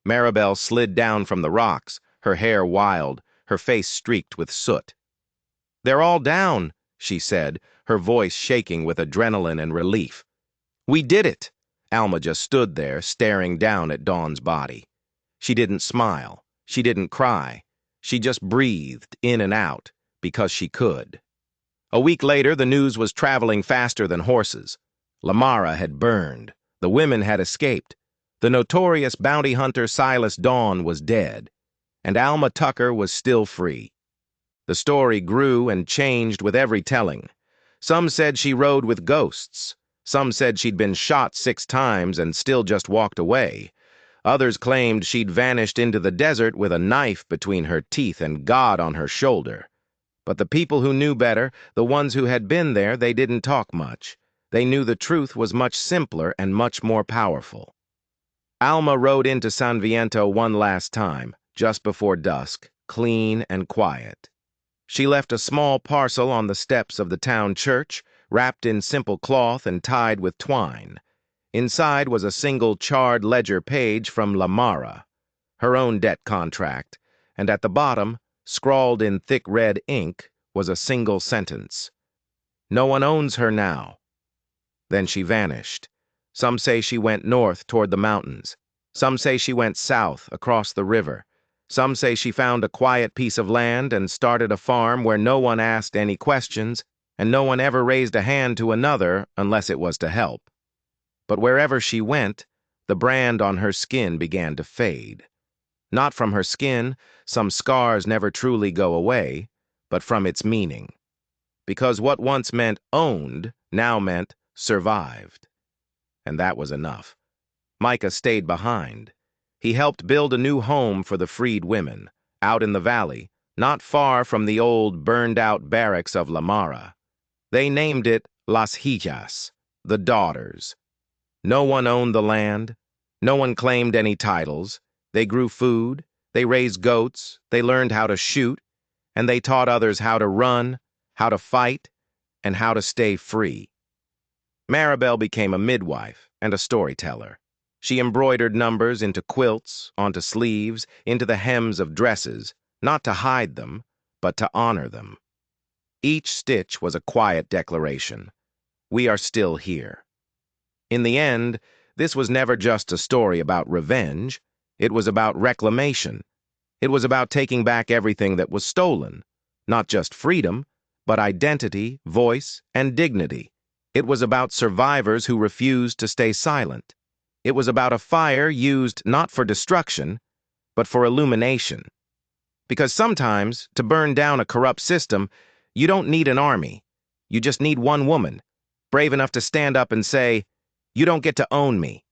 Maribel slid down from the rocks, her hair wild, her face streaked with soot. "They're all down," she said, her voice shaking with adrenaline and relief. "We did it! Alma just stood there, staring down at Dawn's body. She didn't smile. She didn't cry. She just breathed in and out, because she could. A week later, the news was traveling faster than horses. Lamara had burned. The women had escaped. The notorious bounty hunter Silas Dawn was dead. And Alma Tucker was still free. The story grew and changed with every telling. Some said she rode with ghosts. Some said she'd been shot 6 times and still just walked away. Others claimed she'd vanished into the desert with a knife between her teeth and God on her shoulder. But the people who knew better, the ones who had been there, they didn't talk much. They knew the truth was much simpler and much more powerful. Alma rode into San Viento one last time, just before dusk, clean and quiet. She left a small parcel on the steps of the town church, wrapped in simple cloth and tied with twine. Inside was a single charred ledger page from Lamara, her own debt contract, and at the bottom, scrawled in thick red ink, was a single sentence. No one owns her now. Then she vanished. Some say she went north toward the mountains. Some say she went south across the river. Some say she found a quiet piece of land and started a farm where no one asked any questions and no one ever raised a hand to another unless it was to help. But wherever she went, the brand on her skin began to fade. Not from her skin, some scars never truly go away, but from its meaning. Because what once meant owned now meant survived. And that was enough. Micah stayed behind. He helped build a new home for the freed women, out in the valley, not far from the old burned-out barracks of Lamara. They named it Las Hijas, the Daughters. No one owned the land. No one claimed any titles. They grew food. They raised goats. They learned how to shoot. And they taught others how to run, how to fight, and how to stay free. Maribel became a midwife and a storyteller. She embroidered numbers into quilts, onto sleeves, into the hems of dresses, not to hide them, but to honor them. Each stitch was a quiet declaration. We are still here. In the end, this was never just a story about revenge. It was about reclamation. It was about taking back everything that was stolen. Not just freedom, but identity, voice, and dignity. It was about survivors who refused to stay silent. It was about a fire used not for destruction, but for illumination. Because sometimes, to burn down a corrupt system, you don't need an army. You just need one woman, brave enough to stand up and say, "You don't get to own me.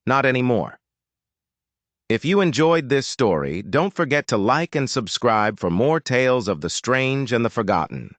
Not anymore." If you enjoyed this story, don't forget to like and subscribe for more tales of the strange and the forgotten.